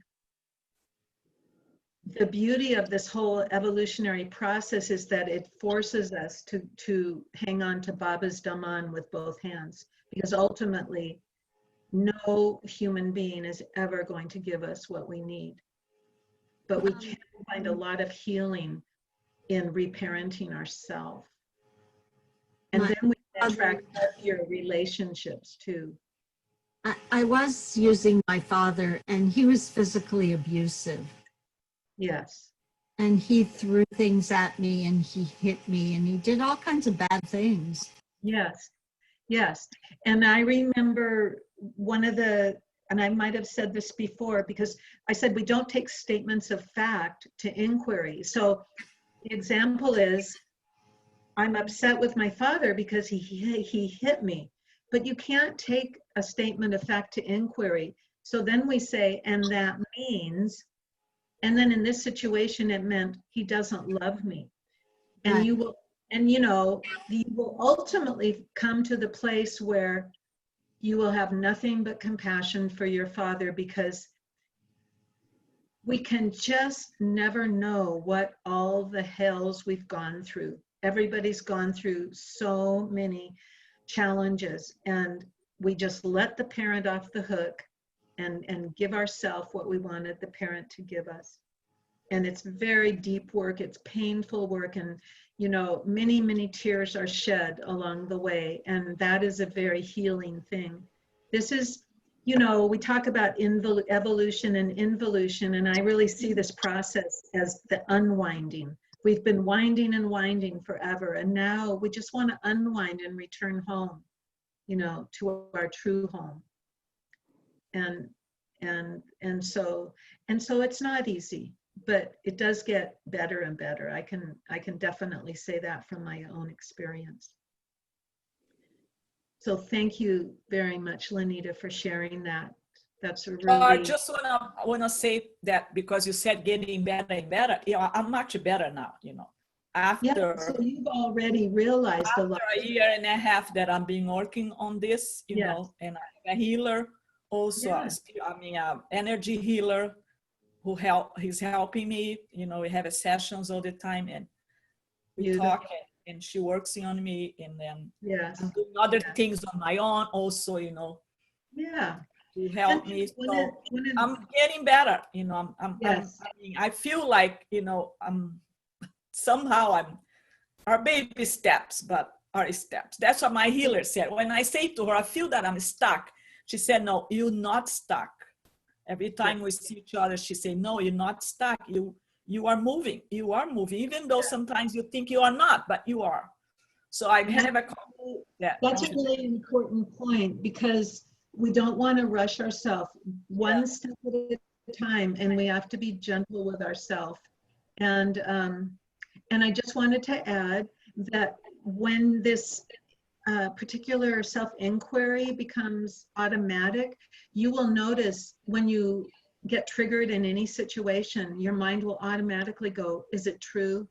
Speaker 1: the beauty of this whole evolutionary process is that it forces us to hang on to Baba's Daman with both hands, because ultimately no human being is ever going to give us what we need. But we can find a lot of healing in reparenting ourselves. And then we can attract your relationships too.
Speaker 3: I was using my father, and he was physically abusive.
Speaker 1: Yes.
Speaker 3: And he threw things at me, and he hit me, and he did all kinds of bad things.
Speaker 1: Yes. Yes. And I remember and I might have said this before, because I said we don't take statements of fact to inquiry. So the example is, I'm upset with my father because he hit me. But you can't take a statement of fact to inquiry. So then we say, and that means, and then in this situation, it meant he doesn't love me. And
Speaker 3: Right.
Speaker 1: you will ultimately come to the place where you will have nothing but compassion for your father, because we can just never know what all the hells we've gone through. Everybody's gone through so many challenges, and we just let the parent off the hook and give ourselves what we wanted the parent to give us. And it's very deep work. It's painful work. And, you know, many, many tears are shed along the way. And that is a very healing thing. This is you know, we talk about evolution and involution, and I really see this process as the unwinding. We've been winding and winding forever, and now we just want to unwind and return home, you know, to our true home. And so it's not easy, but it does get better and better. I can definitely say that from my own experience. So thank you very much, Lenita, for sharing that. That's a really.
Speaker 6: I just wanna say that because you said getting better and better. You know, I'm much better now. You know, after
Speaker 1: Yeah, so you've already realized a lot.
Speaker 6: a year and a half that I've been working on this. You know, and I'm a healer also.
Speaker 1: Yeah.
Speaker 6: I mean, energy healer he's helping me. You know, we have sessions all the time, and we talk. And she works on me, and then I'm doing other things on my own also, you know.
Speaker 1: Yeah.
Speaker 6: To help me. So I'm getting better, you know. I mean, I feel like, you know, our baby steps, but our steps. That's what my healer said. When I say to her, I feel that I'm stuck. She said, no, you're not stuck. Every time we see each other, she said, no, you're not stuck. You are moving. You are moving, even though sometimes you think you are not, but you are. So I have a couple.
Speaker 1: That's a really important point, because we don't want to rush ourselves one step at a time, and we have to be gentle with ourselves. And I just wanted to add that when this particular self-inquiry becomes automatic, you will notice when you get triggered in any situation, your mind will automatically go, is it true?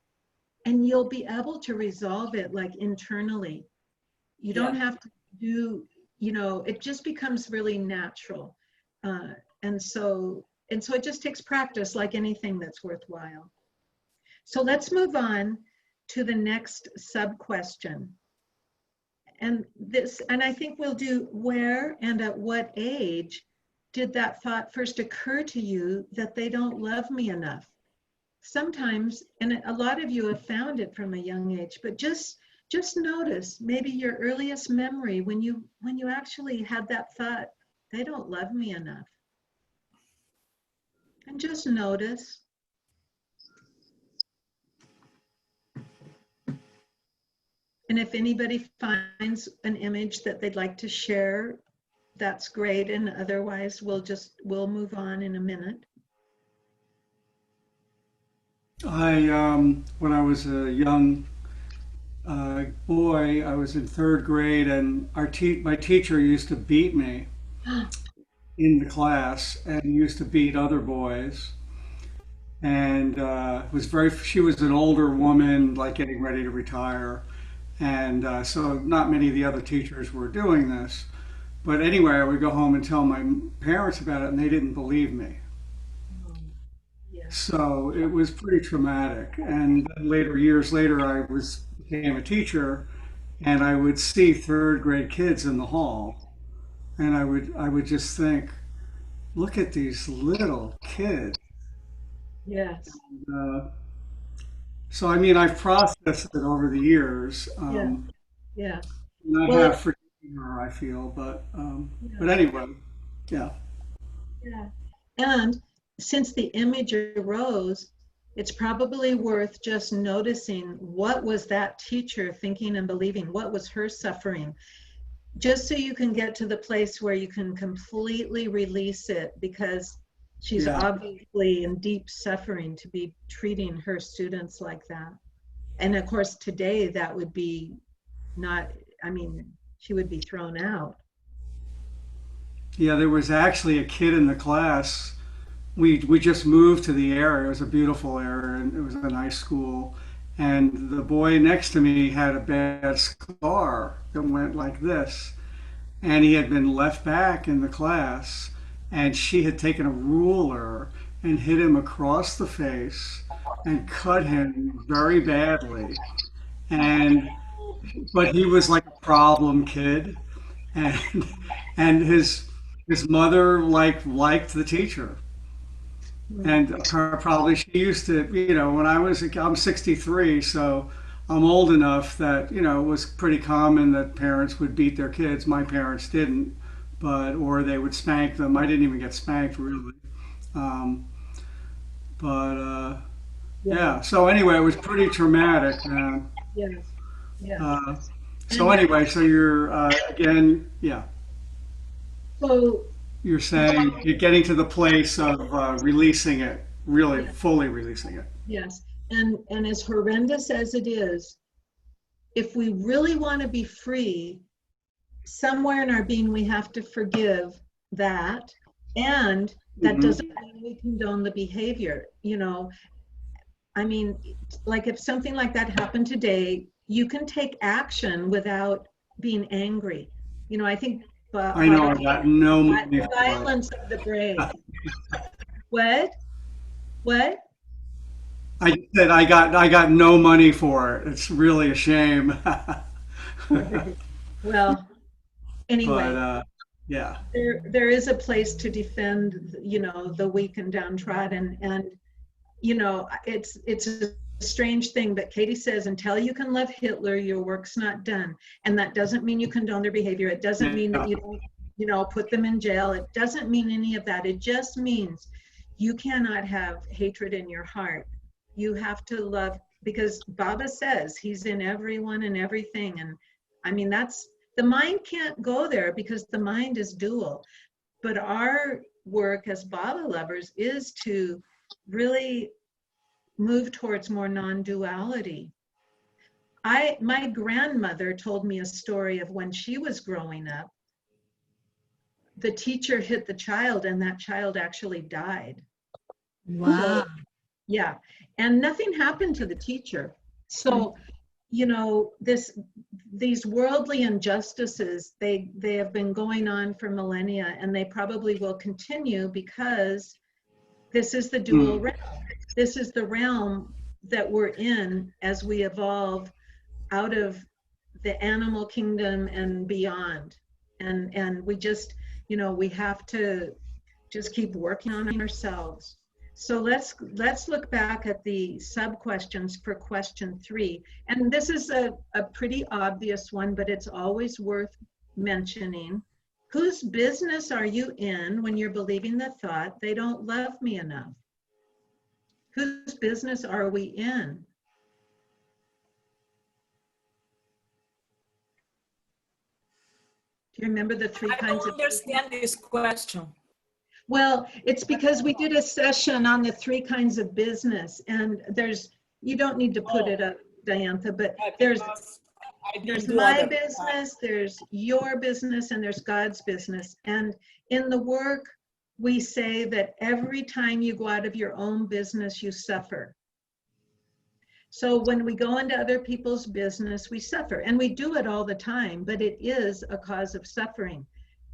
Speaker 1: And you'll be able to resolve it like internally. You don't have to do, you know, it just becomes really natural. And so it just takes practice, like anything that's worthwhile. So let's move on to the next sub-question. And I think we'll do, where and at what age did that thought first occur to you that they don't love me enough? Sometimes, and a lot of you have found it from a young age, but just notice maybe your earliest memory when you actually had that thought, they don't love me enough. And just notice. And if anybody finds an image that they'd like to share, that's great. And otherwise, we'll move on in a minute.
Speaker 7: When I was a young boy, I was in third grade, and my teacher used to beat me in the class, and used to beat other boys. And she was an older woman, like getting ready to retire. And so not many of the other teachers were doing this. But anyway, I would go home and tell my parents about it, and they didn't believe me. So it was pretty traumatic. And then years later, I became a teacher, and I would see third grade kids in the hall, and I would just think, look at these little kids.
Speaker 1: Yes.
Speaker 7: So I mean, I've processed it over the years.
Speaker 1: Yeah.
Speaker 7: And I have forgiven her, I feel, but anyway, yeah.
Speaker 1: Yeah. And since the image arose, it's probably worth just noticing, what was that teacher thinking and believing? What was her suffering? Just so you can get to the place where you can completely release it, because she's obviously in deep suffering to be treating her students like that. And of course, today that would be she would be thrown out.
Speaker 7: Yeah, there was actually a kid in the class. We just moved to the area. It was a beautiful area, and it was a nice school. And the boy next to me had a bad scar that went like this. And he had been left back in the class, and she had taken a ruler and hit him across the face and cut him very badly. But he was like a problem kid, and his mother liked the teacher. And probably she used to, when I'm 63, so I'm old enough that, it was pretty common that parents would beat their kids. My parents didn't, or they would spank them. I didn't even get spanked really. Um, but yeah. So anyway, it was pretty traumatic, man.
Speaker 1: Yes. Yes.
Speaker 7: Uh, so
Speaker 1: And
Speaker 7: anyway, so you're again, yeah.
Speaker 1: so,
Speaker 7: You're saying you're getting to the place of releasing it, really
Speaker 1: yeah,
Speaker 7: fully releasing it.
Speaker 1: yes. And as horrendous as it is, if we really want to be free, somewhere in our being we have to forgive that, and that
Speaker 7: Hmm.
Speaker 1: doesn't mean we condone the behavior. I mean, like if something like that happened today, you can take action without being angry. I think
Speaker 7: I know I
Speaker 1: Baba,
Speaker 7: got no money for it.
Speaker 1: silence of the brave. What?
Speaker 7: I said I got no money for it. It's really a shame.
Speaker 1: Well,
Speaker 7: But
Speaker 1: anyway,
Speaker 7: yeah.
Speaker 1: there is a place to defend, the weak and downtrodden, and it's a strange thing, but Katie says, until you can love Hitler, your work's not done. And that doesn't mean you condone their behavior. It doesn't mean that you don't, put them in jail. It doesn't mean any of that. It just means you cannot have hatred in your heart. You have to love, because Baba says he's in everyone and everything. And I mean, the mind can't go there because the mind is dual. But our work as Baba lovers is to really move towards more non-duality. My grandmother told me a story of when she was growing up. The teacher hit the child and that child actually died.
Speaker 3: Wow.
Speaker 1: Yeah, and nothing happened to the teacher. So, these worldly injustices, they have been going on for millennia, and they probably will continue because this is the dual realm. This is the realm that we're in as we evolve out of the animal kingdom and beyond. And we just, we have to just keep working on ourselves. So let's look back at the sub questions for question 3. And this is a pretty obvious one, but it's always worth mentioning. Whose business are you in when you're believing the thought, they don't love me enough? Whose business are we in? Do you remember the 3
Speaker 6: I
Speaker 1: kinds
Speaker 6: don't
Speaker 1: of?
Speaker 6: understand this question.
Speaker 1: Well, it's because we did a session on the 3 kinds of business, and you don't need to put it up, Diantha, but there's my business, there's your business, and there's God's business. And in the work, we say that every time you go out of your own business, you suffer. So when we go into other people's business, we suffer, and we do it all the time, but it is a cause of suffering.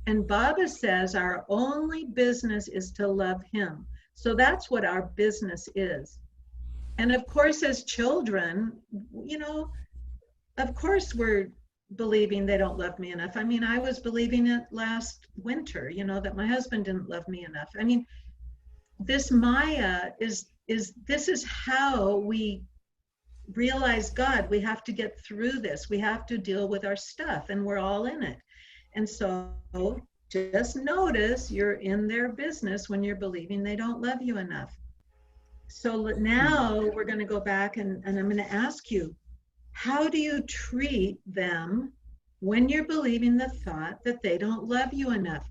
Speaker 1: And Baba says our only business is to love him. So that's what our business is. And of course, as children, of course we're believing they don't love me enough. I mean, I was believing it last winter, that my husband didn't love me enough. I mean, this Maya this is how we realize God. We have to get through this. We have to deal with our stuff, and we're all in it. And so just notice you're in their business when you're believing they don't love you enough. So now we're going to go back and I'm going to ask you, how do you treat them when you're believing the thought that they don't love you enough?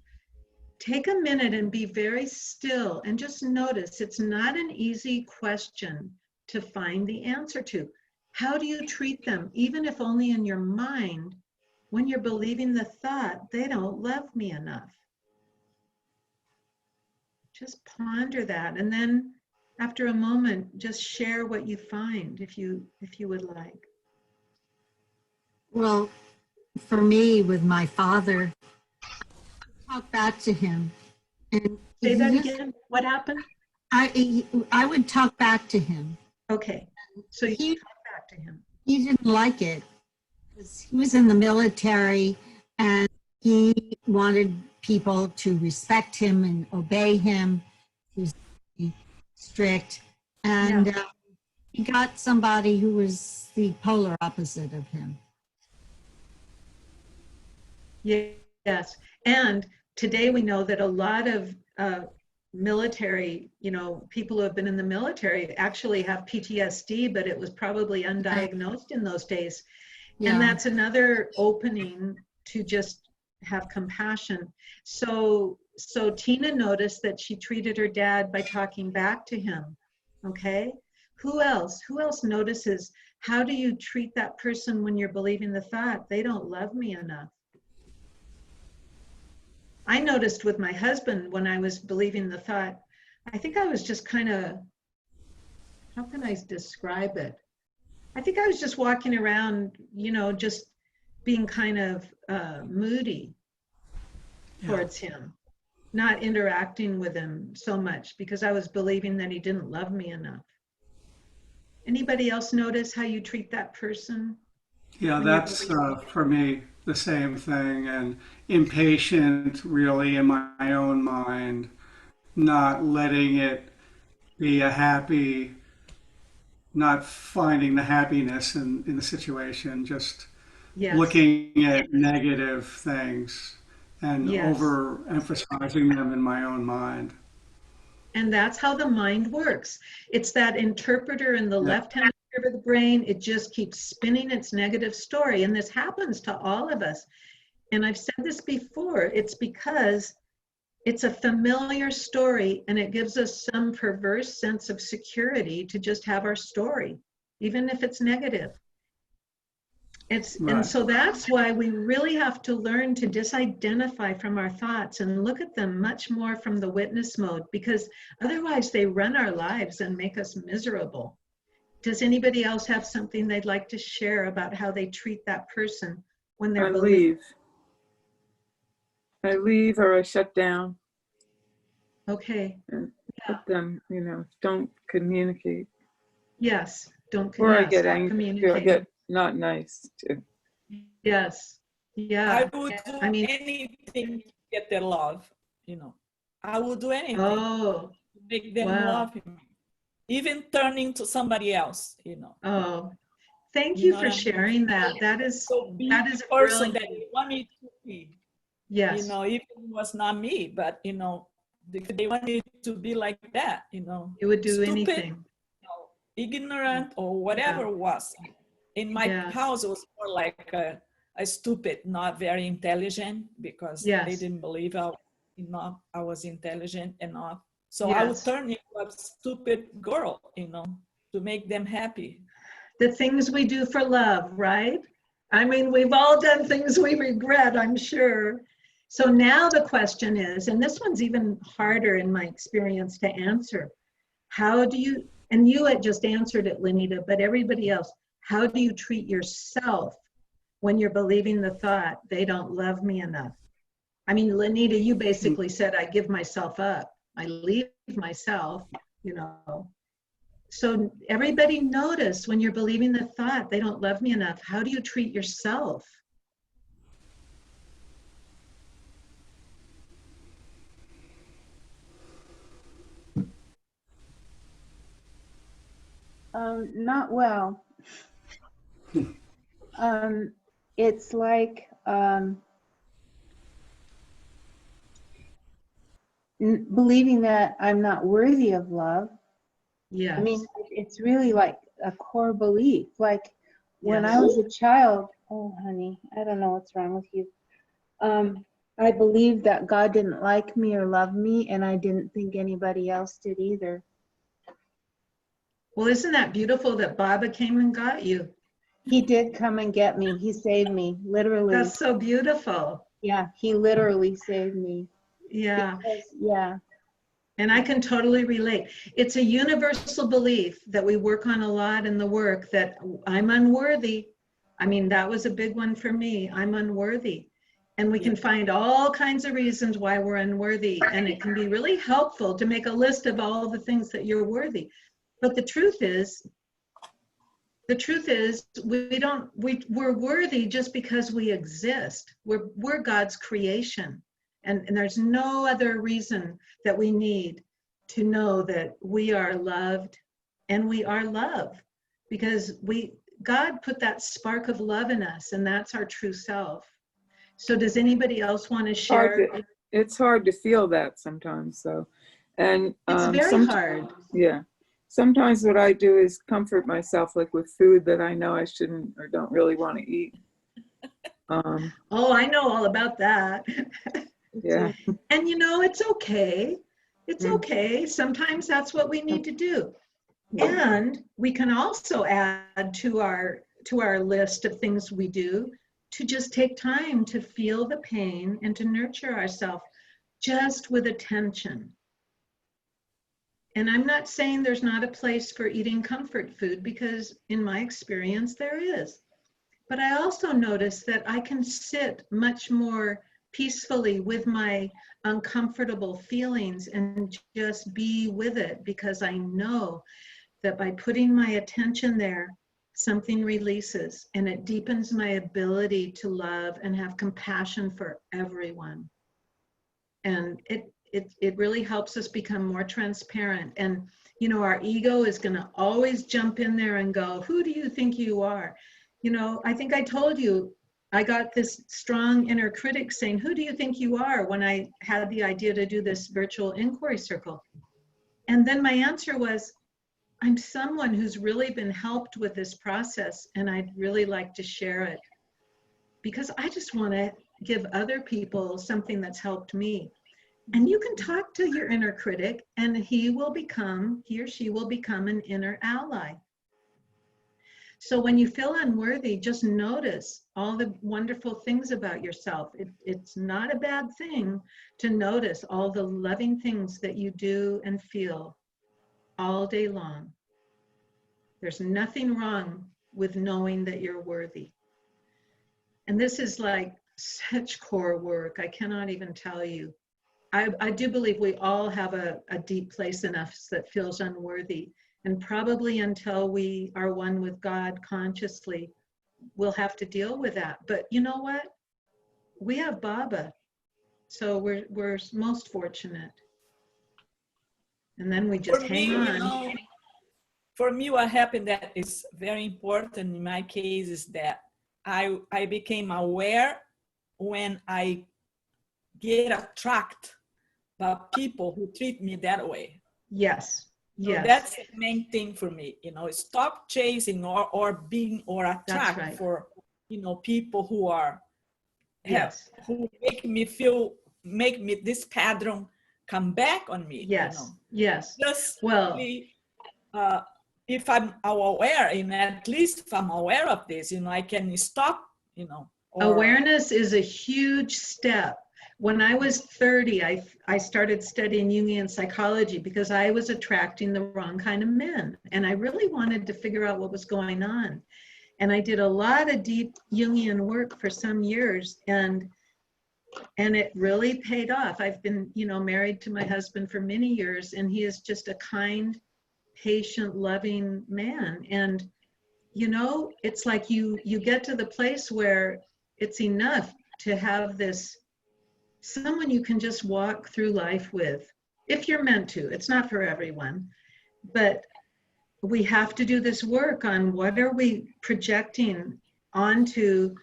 Speaker 1: Take a minute and be very still and just notice. It's not an easy question to find the answer to. How do you treat them, even if only in your mind, when you're believing the thought, they don't love me enough? Just ponder that. And then after a moment, just share what you find if you would like.
Speaker 3: Well, for me, with my father, I talk back to him. And
Speaker 1: Say that again. What happened?
Speaker 3: I would talk back to him.
Speaker 1: Okay. So you talk back to him.
Speaker 3: He didn't like it. He was in the military and he wanted people to respect him and obey him. He was strict. And he got somebody who was the polar opposite of him.
Speaker 1: Yes. And today we know that a lot of military, people who have been in the military actually have PTSD, but it was probably undiagnosed in those days.
Speaker 3: Yeah.
Speaker 1: And that's another opening to just have compassion. So Tina noticed that she treated her dad by talking back to him. Okay. Who else notices, how do you treat that person when you're believing the thought, they don't love me enough? I noticed with my husband when I was believing the thought, I think I was just kind of, how can I describe it? I think I was just walking around, just being kind of moody towards him, not interacting with him so much because I was believing that he didn't love me enough. Anybody else notice how you treat that person?
Speaker 7: Yeah, that's for me the same thing, and impatient really in my own mind, not letting it be a happy, not finding the happiness in the situation, just
Speaker 1: Yes.
Speaker 7: looking at negative things and
Speaker 1: Yes.
Speaker 7: overemphasizing them in my own mind.
Speaker 1: And that's how the mind works. It's that interpreter in the left hemisphere of the brain. It just keeps spinning its negative story. And this happens to all of us. And I've said this before, it's because it's a familiar story and it gives us some perverse sense of security to just have our story, even if it's negative. And so that's why we really have to learn to disidentify from our thoughts and look at them much more from the witness mode, because otherwise they run our lives and make us miserable. Does anybody else have something they'd like to share about how they treat that person when they're believing?
Speaker 4: I leave or I shut down.
Speaker 1: Okay.
Speaker 4: And let them, don't communicate.
Speaker 1: Yes. Don't.
Speaker 4: Or I
Speaker 1: Yes,
Speaker 4: get angry. I get not nice too.
Speaker 1: Yes. Yeah.
Speaker 6: I would do anything to get their love, I would do anything to make them love me. Even turning to somebody else,
Speaker 1: Oh, thank you for sharing that. That is
Speaker 6: a person that you want me to be.
Speaker 1: Yes.
Speaker 6: Even if it was not me, but they want me to be like that,
Speaker 1: You would do
Speaker 6: stupid,
Speaker 1: anything.
Speaker 6: Ignorant or whatever it was. In my house, it was more like a stupid, not very intelligent, because they didn't believe I was intelligent enough. So I would turn into a stupid girl, to make them happy.
Speaker 1: The things we do for love, right? I mean, we've all done things we regret, I'm sure. So now the question is, and this one's even harder in my experience to answer. How do you, and you had just answered it, Lenita, but everybody else, how do you treat yourself when you're believing the thought, they don't love me enough? I mean, Lenita, you basically said, I give myself up. I leave myself, So everybody notice when you're believing the thought, they don't love me enough. How do you treat yourself?
Speaker 2: Not well. It's like believing that I'm not worthy of love.
Speaker 1: Yes.
Speaker 2: I mean, it's really like a core belief. Like when I was a child, oh honey, I don't know what's wrong with you. I believed that God didn't like me or love me, and I didn't think anybody else did either.
Speaker 1: Well, isn't that beautiful that Baba came and got you?
Speaker 2: He did come and get me. He saved me, literally.
Speaker 1: That's so beautiful.
Speaker 2: Yeah, he literally saved me.
Speaker 1: Yeah.
Speaker 2: Because,
Speaker 1: and I can totally relate. It's a universal belief that we work on a lot in the work, that I'm unworthy. I mean, that was a big one for me. I'm unworthy. And we can find all kinds of reasons why we're unworthy. And it can be really helpful to make a list of all the things that you're worthy. But the truth is we're worthy just because we exist. We're God's creation. And there's no other reason that we need to know that we are loved and we are love, because God put that spark of love in us, and that's our true self. So does anybody else want to share?
Speaker 4: it's hard to feel that sometimes. So, and
Speaker 1: It's very hard.
Speaker 4: yeah. Sometimes what I do is comfort myself, like with food that I know I shouldn't or don't really want to eat.
Speaker 1: Oh, I know all about that.
Speaker 4: Yeah.
Speaker 1: And it's okay. It's okay. Sometimes that's what we need to do. And we can also add to our list of things we do to just take time to feel the pain and to nurture ourselves just with attention. And I'm not saying there's not a place for eating comfort food, because in my experience there is. But I also notice that I can sit much more peacefully with my uncomfortable feelings and just be with it, because I know that by putting my attention there, something releases, and it deepens my ability to love and have compassion for everyone. And it really helps us become more transparent. And our ego is going to always jump in there and go, who do you think you are? I think I told you, I got this strong inner critic saying, who do you think you are, when I had the idea to do this virtual inquiry circle. And then my answer was, I'm someone who's really been helped with this process, and I'd really like to share it, because I just want to give other people something that's helped me. And you can talk to your inner critic, and he or she will become an inner ally. So when you feel unworthy, just notice all the wonderful things about yourself. It's not a bad thing to notice all the loving things that you do and feel all day long. There's nothing wrong with knowing that you're worthy. And this is like such core work. I cannot even tell you. I do believe we all have a deep place in us that feels unworthy. And probably until we are one with God consciously, we'll have to deal with that. But you know what? We have Baba. So we're most fortunate. And then we just hang on.
Speaker 6: For me, what happened that is very important in my case is that I became aware when I get attracted by people who treat me that way.
Speaker 1: Yes.
Speaker 6: So
Speaker 1: yes.
Speaker 6: That's the main thing for me, stop chasing or being or attract
Speaker 1: right.
Speaker 6: for, people who are,
Speaker 1: yes.
Speaker 6: who make me this pattern come back on me.
Speaker 1: Yes. Yes.
Speaker 6: Just
Speaker 1: well,
Speaker 6: really, if I'm aware, at least if I'm aware of this, I can stop,
Speaker 1: Awareness is a huge step. When I was 30, I started studying Jungian psychology because I was attracting the wrong kind of men. And I really wanted to figure out what was going on. And I did a lot of deep Jungian work for some years, and it really paid off. I've been, married to my husband for many years, and he is just a kind, patient, loving man. And, it's like you get to the place where it's enough to have this someone you can just walk through life with, if you're meant to. It's not for everyone, but we have to do this work on what are we projecting onto,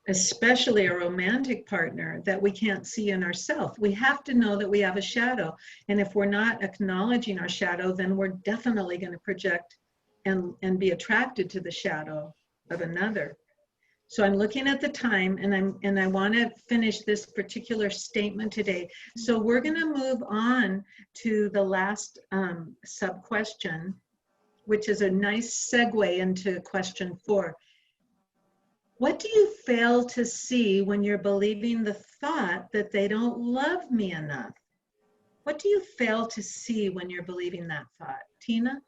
Speaker 1: especially a romantic partner that we can't see in ourselves. We have to know that we have a shadow. And if we're not acknowledging our shadow, then we're definitely going to project and be attracted to the shadow of another. So I'm looking at the time, and I want to finish this particular statement today. So we're going to move on to the last sub-question, which is a nice segue into question 4. What do you fail to see when you're believing the thought that they don't love me enough? What do you fail to see when you're believing that thought? Tina?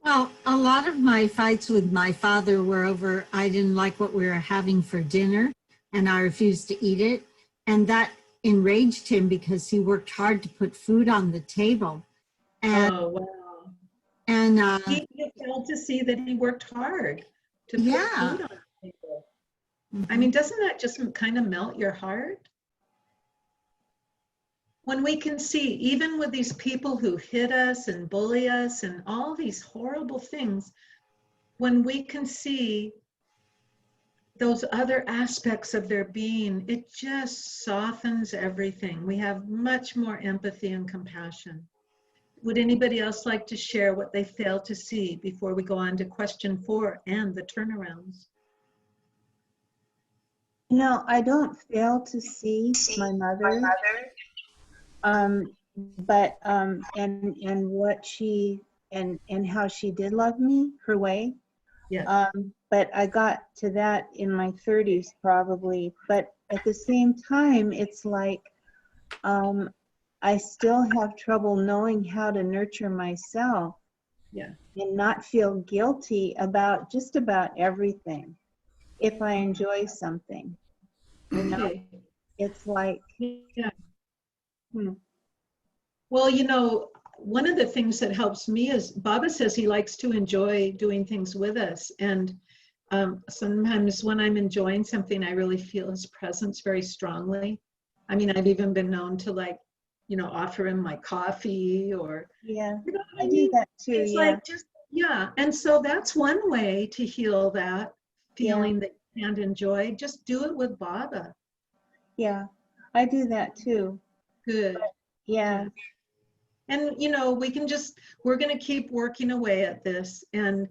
Speaker 3: Well, a lot of my fights with my father were over, I didn't like what we were having for dinner, and I refused to eat it. And that enraged him because he worked hard to put food on the table. And,
Speaker 1: oh, wow.
Speaker 3: And
Speaker 1: you failed to see that he worked hard to put
Speaker 3: yeah.
Speaker 1: food on the table. I mean, doesn't that just kind of melt your heart? When we can see, even with these people who hit us and bully us and all these horrible things, when we can see those other aspects of their being, it just softens everything. We have much more empathy and compassion. Would anybody else like to share what they fail to see before we go on to question 4 and the turnarounds?
Speaker 2: No, I don't fail to see my mother, but and what she and how she did love me, her way.
Speaker 1: Yeah.
Speaker 2: But I got to that in my 30s probably. But at the same time, it's like I still have trouble knowing how to nurture myself.
Speaker 1: Yeah.
Speaker 2: And not feel guilty about just about everything if I enjoy something. You know,
Speaker 1: Okay.
Speaker 2: it's like,
Speaker 1: Yeah.
Speaker 2: hmm.
Speaker 1: Well, you know, one of the things that helps me is Baba says he likes to enjoy doing things with us. And sometimes when I'm enjoying something, I really feel his presence very strongly. I mean, I've even been known to, like, you know, offer him my coffee, or,
Speaker 2: Yeah,
Speaker 1: you know what
Speaker 2: I do that too.
Speaker 1: It's
Speaker 2: Yeah,
Speaker 1: like just, yeah. And so that's one way to heal that
Speaker 2: yeah,
Speaker 1: feeling that you can't enjoy. Just do it with Baba.
Speaker 2: yeah, I do that too.
Speaker 1: Good.
Speaker 2: Yeah,
Speaker 1: Yeah. And, you know, we're going to keep working away at this. And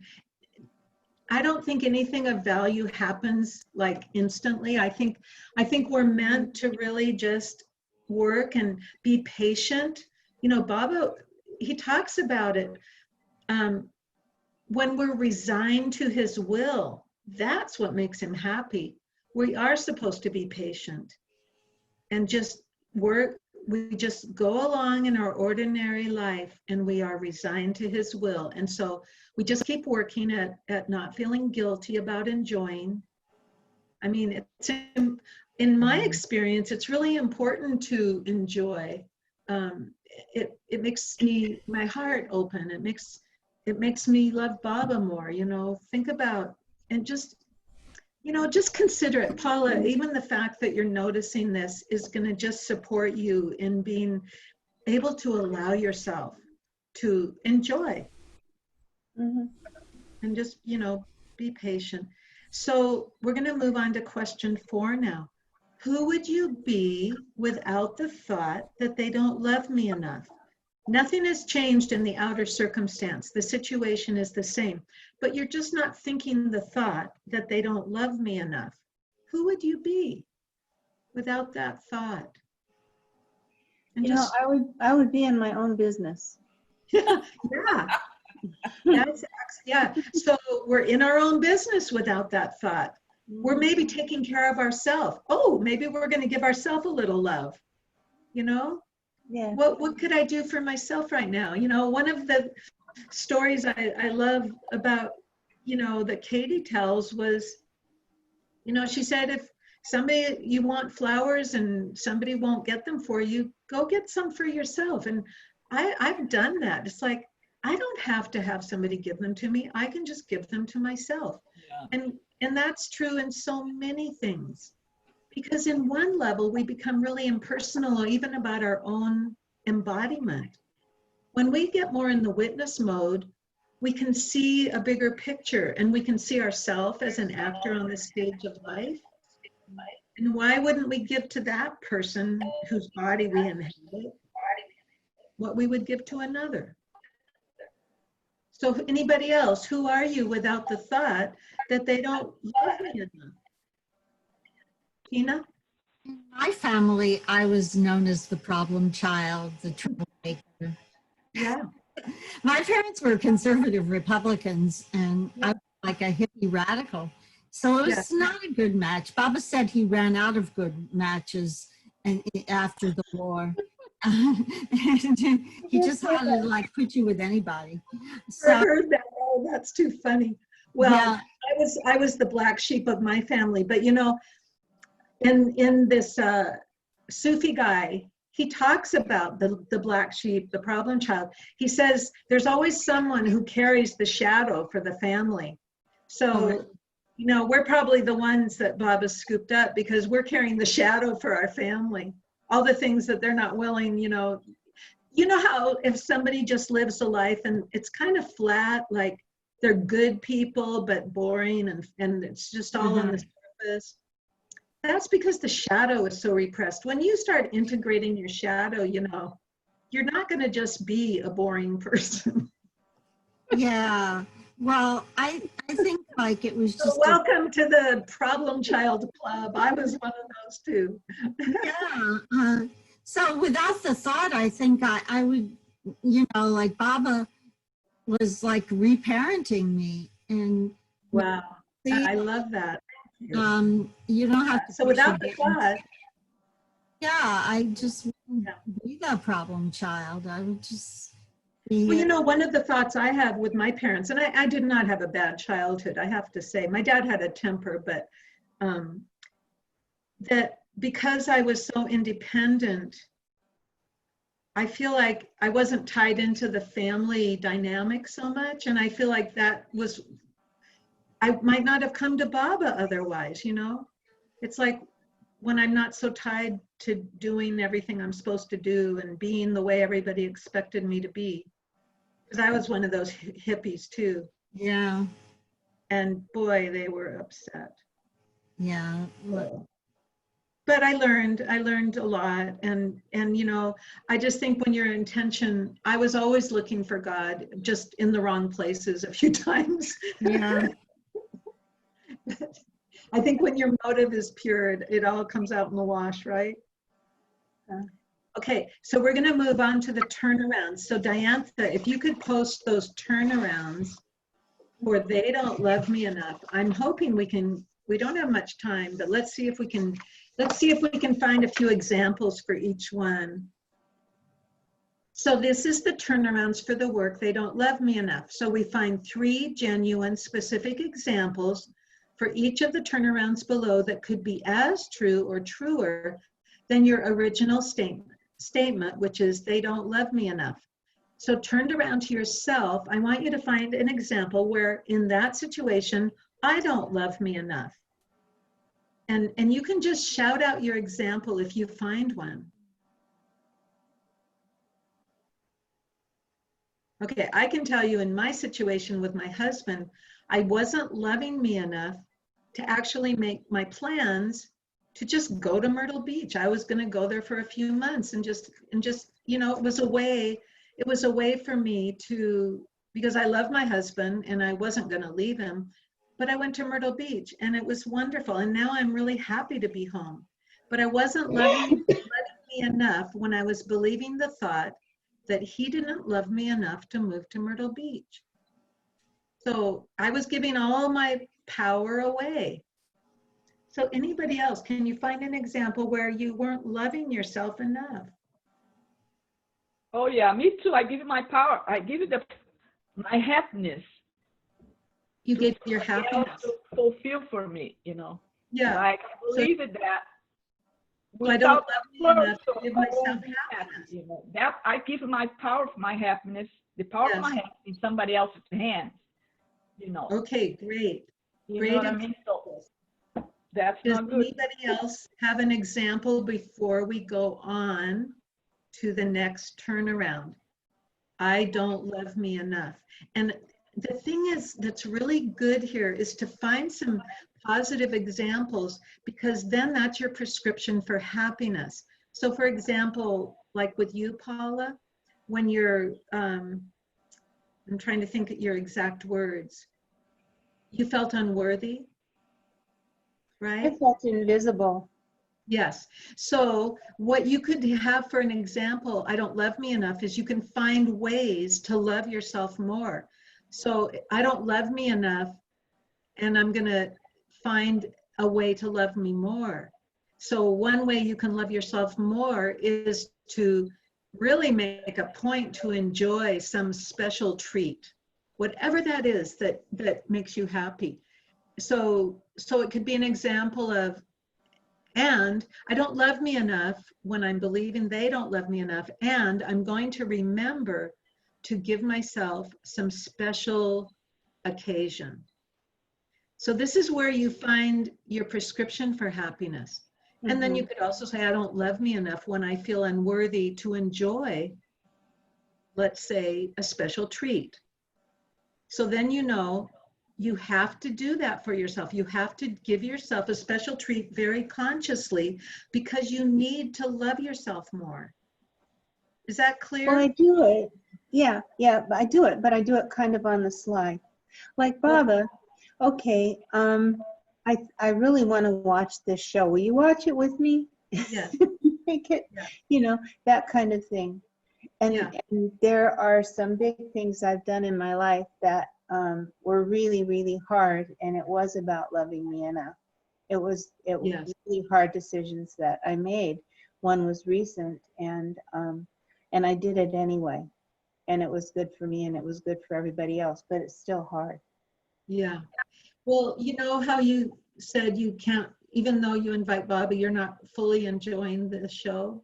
Speaker 1: I don't think anything of value happens like instantly. I think we're meant to really just work and be patient. You know, Baba, he talks about it. When we're resigned to his will, that's what makes him happy. We are supposed to be patient and just work. We just go along in our ordinary life, and we are resigned to his will. And so we just keep working at not feeling guilty about enjoying. I mean, it's in my experience, it's really important to enjoy. It makes my heart open. It makes me love Baba more. You know, think about, and just, you know, just consider it, Paula. Even the fact that you're noticing this is going to just support you in being able to allow yourself to enjoy.
Speaker 2: mm-hmm.
Speaker 1: And just, you know, be patient. So we're going to move on to question 4 now. Who would you be without the thought that they don't love me enough? Nothing has changed in the outer circumstance. The situation is the same, but you're just not thinking the thought that they don't love me enough. Who would you be without that thought? And
Speaker 2: You know, I would be in my own business.
Speaker 1: yeah. Yeah. So we're in our own business without that thought. We're maybe taking care of ourselves. Oh, maybe we're going to give ourselves a little love. You know,
Speaker 2: Yeah.
Speaker 1: What could I do for myself right now? You know, one of the stories I love about, you know, that Katie tells was, you know, she said, if somebody, you want flowers and somebody won't get them for you, go get some for yourself. And I've done that. It's like, I don't have to have somebody give them to me. I can just give them to myself.
Speaker 6: Yeah.
Speaker 1: And that's true in so many things. Because in one level, we become really impersonal, even about our own embodiment. When we get more in the witness mode, we can see a bigger picture, and we can see ourselves as an actor on the stage of life. And why wouldn't we give to that person whose body we inhabit what we would give to another? So anybody else, who are you without the thought that they don't love me enough? Tina?
Speaker 3: In my family, I was known as the problem child, the troublemaker.
Speaker 1: Yeah.
Speaker 3: My parents were conservative Republicans, and I was like a hippie radical. So it was not a good match. Baba said he ran out of good matches and after the war. And he just had to like put you with anybody. So,
Speaker 1: I heard that. Oh, that's too funny. Well, yeah. I was the black sheep of my family, but you know, in this Sufi guy, he talks about the black sheep, the problem child. He says there's always someone who carries the shadow for the family. So, you know, we're probably the ones that Baba scooped up because we're carrying the shadow for our family. All the things that they're not willing, you know how if somebody just lives a life and it's kind of flat, like they're good people, but boring, and it's just all on the purpose. That's because the shadow is so repressed. When you start integrating your shadow, you know, you're not going to just be a boring person.
Speaker 3: Yeah. Well, I think like it was
Speaker 1: So
Speaker 3: just
Speaker 1: welcome to the problem child club. I was one of those too.
Speaker 3: yeah. So without the thought, I think I would, you know, like Baba was like reparenting me, and
Speaker 1: Wow.
Speaker 3: see,
Speaker 1: I love that.
Speaker 3: you don't have to.
Speaker 1: So
Speaker 3: push
Speaker 1: without the
Speaker 3: against-
Speaker 1: thought,
Speaker 3: Yeah, I just wouldn't
Speaker 1: Yeah.
Speaker 3: be that problem child. I would just be.
Speaker 1: well, you know, one of the thoughts I have with my parents, and I did not have a bad childhood, I have to say. My dad had a temper, but that because I was so independent, I feel like I wasn't tied into the family dynamic so much. And I feel like that was, I might not have come to Baba otherwise, you know? It's like when I'm not so tied to doing everything I'm supposed to do and being the way everybody expected me to be. Because I was one of those hippies too.
Speaker 3: Yeah.
Speaker 1: And boy, they were upset.
Speaker 3: Yeah.
Speaker 1: But I learned a lot. And you know, I just think when your intention, I was always looking for God, just in the wrong places a few times.
Speaker 3: Yeah.
Speaker 1: I think when your motive is pure, it all comes out in the wash, right? Okay, so we're gonna move on to the turnarounds. So Diantha, if you could post those turnarounds for They Don't Love Me Enough. I'm hoping we don't have much time, but let's see if we can find a few examples for each one. So this is the turnarounds for the work, They Don't Love Me Enough. So we find 3 genuine specific examples for each of the turnarounds below that could be as true or truer than your original statement, which is they don't love me enough. So turned around to yourself, I want you to find an example where in that situation, I don't love me enough. And you can just shout out your example if you find one. Okay, I can tell you in my situation with my husband, I wasn't loving me enough to actually make my plans to just go to Myrtle Beach. I was going to go there for a few months and just, you know, it was a way for me to, because I love my husband and I wasn't going to leave him, but I went to Myrtle Beach and it was wonderful. And now I'm really happy to be home, but I wasn't loving me enough when I was believing the thought that he didn't love me enough to move to Myrtle Beach. So I was giving all my power away. So anybody else, can you find an example where you weren't loving yourself enough?
Speaker 8: Oh yeah, me too. I give it my power. I give it my happiness.
Speaker 1: You gave your happiness
Speaker 8: To fulfill for me, you know.
Speaker 1: Yeah.
Speaker 8: Like I believe it that
Speaker 1: So I don't love me enough to
Speaker 8: I
Speaker 1: give
Speaker 8: won't
Speaker 1: myself
Speaker 8: be
Speaker 1: happiness.
Speaker 8: happy, you know. That I give my power for my happiness, the power of my
Speaker 1: Yes.
Speaker 8: happiness in somebody else's hands, you know.
Speaker 1: Okay, great.
Speaker 8: You
Speaker 1: Great
Speaker 8: know what I mean? So that's
Speaker 1: Does
Speaker 8: not good.
Speaker 1: anybody else have an example before we go on to the next turnaround? I don't love me enough. And the thing is that's really good here is to find some positive examples, because then that's your prescription for happiness. So for example, like with you, Paula, when you're, I'm trying to think of your exact words. You felt unworthy, right?
Speaker 2: I felt invisible.
Speaker 1: Yes. So what you could have for an example, I don't love me enough, is you can find ways to love yourself more. So I don't love me enough, and I'm going to find a way to love me more. So one way you can love yourself more is to really make a point to enjoy some special treat, whatever that is that makes you happy. So it could be an example of, and I don't love me enough when I'm believing they don't love me enough, and I'm going to remember to give myself some special occasion. So this is where you find your prescription for happiness. And then you could also say, I don't love me enough when I feel unworthy to enjoy, let's say, a special treat. So then you know, you have to do that for yourself. You have to give yourself a special treat very consciously because you need to love yourself more. Is that clear?
Speaker 2: Well, I do it. Yeah, I do it, but I do it kind of on the sly. Like, Baba, okay, I really want to watch this show. Will you watch it with me?
Speaker 1: Yes.
Speaker 2: Make it,
Speaker 1: Yeah.
Speaker 2: that kind of thing. And there are some big things I've done in my life that were really, really hard, and it was about loving me enough. It was really hard decisions that I made. One was recent, and I did it anyway, and it was good for me, and it was good for everybody else, but it's still hard.
Speaker 1: Yeah. Well, you know how you said you can't, even though you invite Bobby, you're not fully enjoying the show?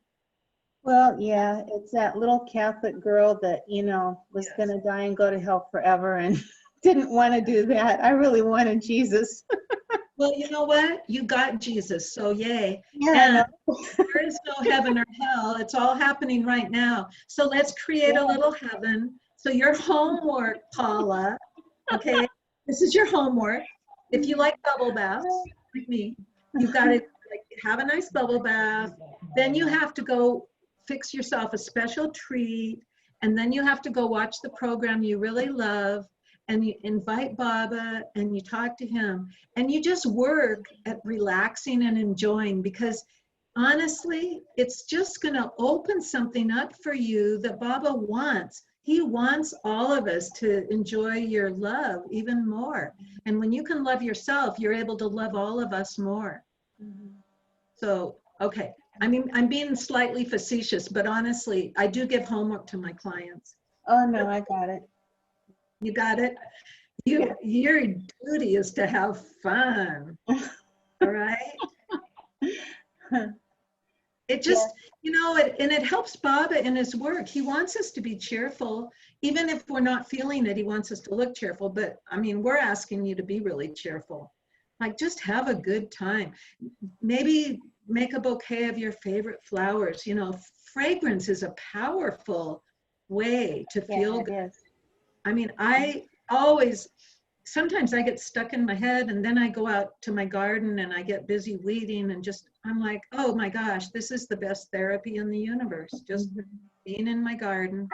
Speaker 2: Well, yeah, it's that little Catholic girl that, was
Speaker 1: Yes.
Speaker 2: going to die and go to hell forever and didn't want to do that. I really wanted Jesus.
Speaker 1: Well, you know what? You got Jesus, so yay.
Speaker 2: Yeah, I
Speaker 1: And
Speaker 2: know.
Speaker 1: there is no heaven or hell. It's all happening right now. So let's create a little heaven. So your homework, Paula, okay? This is your homework. If you like bubble baths, like me, you've got to have a nice bubble bath. Then you have to go fix yourself a special treat. And then you have to go watch the program you really love. And you invite Baba and you talk to him. And you just work at relaxing and enjoying, because honestly, it's just going to open something up for you that Baba wants. He wants all of us to enjoy your love even more. And when you can love yourself, you're able to love all of us more. So, okay. I mean, I'm being slightly facetious, but honestly, I do give homework to my clients.
Speaker 2: Oh, no, I got it.
Speaker 1: You got it? Your duty is to have fun. All right? It just, and it helps Baba in his work. He wants us to be cheerful. Even if we're not feeling it, he wants us to look cheerful. But I mean, we're asking you to be really cheerful. Like, just have a good time. Maybe make a bouquet of your favorite flowers. Fragrance is a powerful way to feel good.
Speaker 2: Yes.
Speaker 1: I mean, sometimes I get stuck in my head, and then I go out to my garden and I get busy weeding, and I'm like, oh my gosh, this is the best therapy in the universe. Just being in my garden.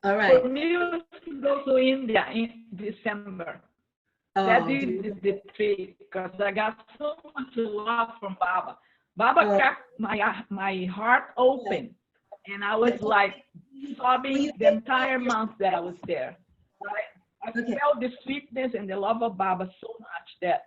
Speaker 1: All right.
Speaker 8: For me, it was to go to India in December. That is the treat, because I got so much love from Baba. Baba kept my heart open, and I was like sobbing the entire month that I was there. I felt the sweetness and the love of Baba so much that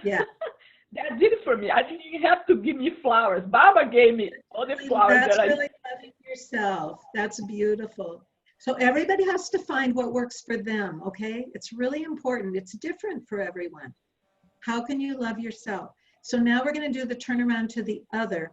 Speaker 8: that did it for me. I didn't even have to give me flowers. Baba gave me all the flowers.
Speaker 1: That's really loving yourself. That's beautiful. So everybody has to find what works for them, okay? It's really important. It's different for everyone. How can you love yourself? So now we're going to do the turnaround to the other.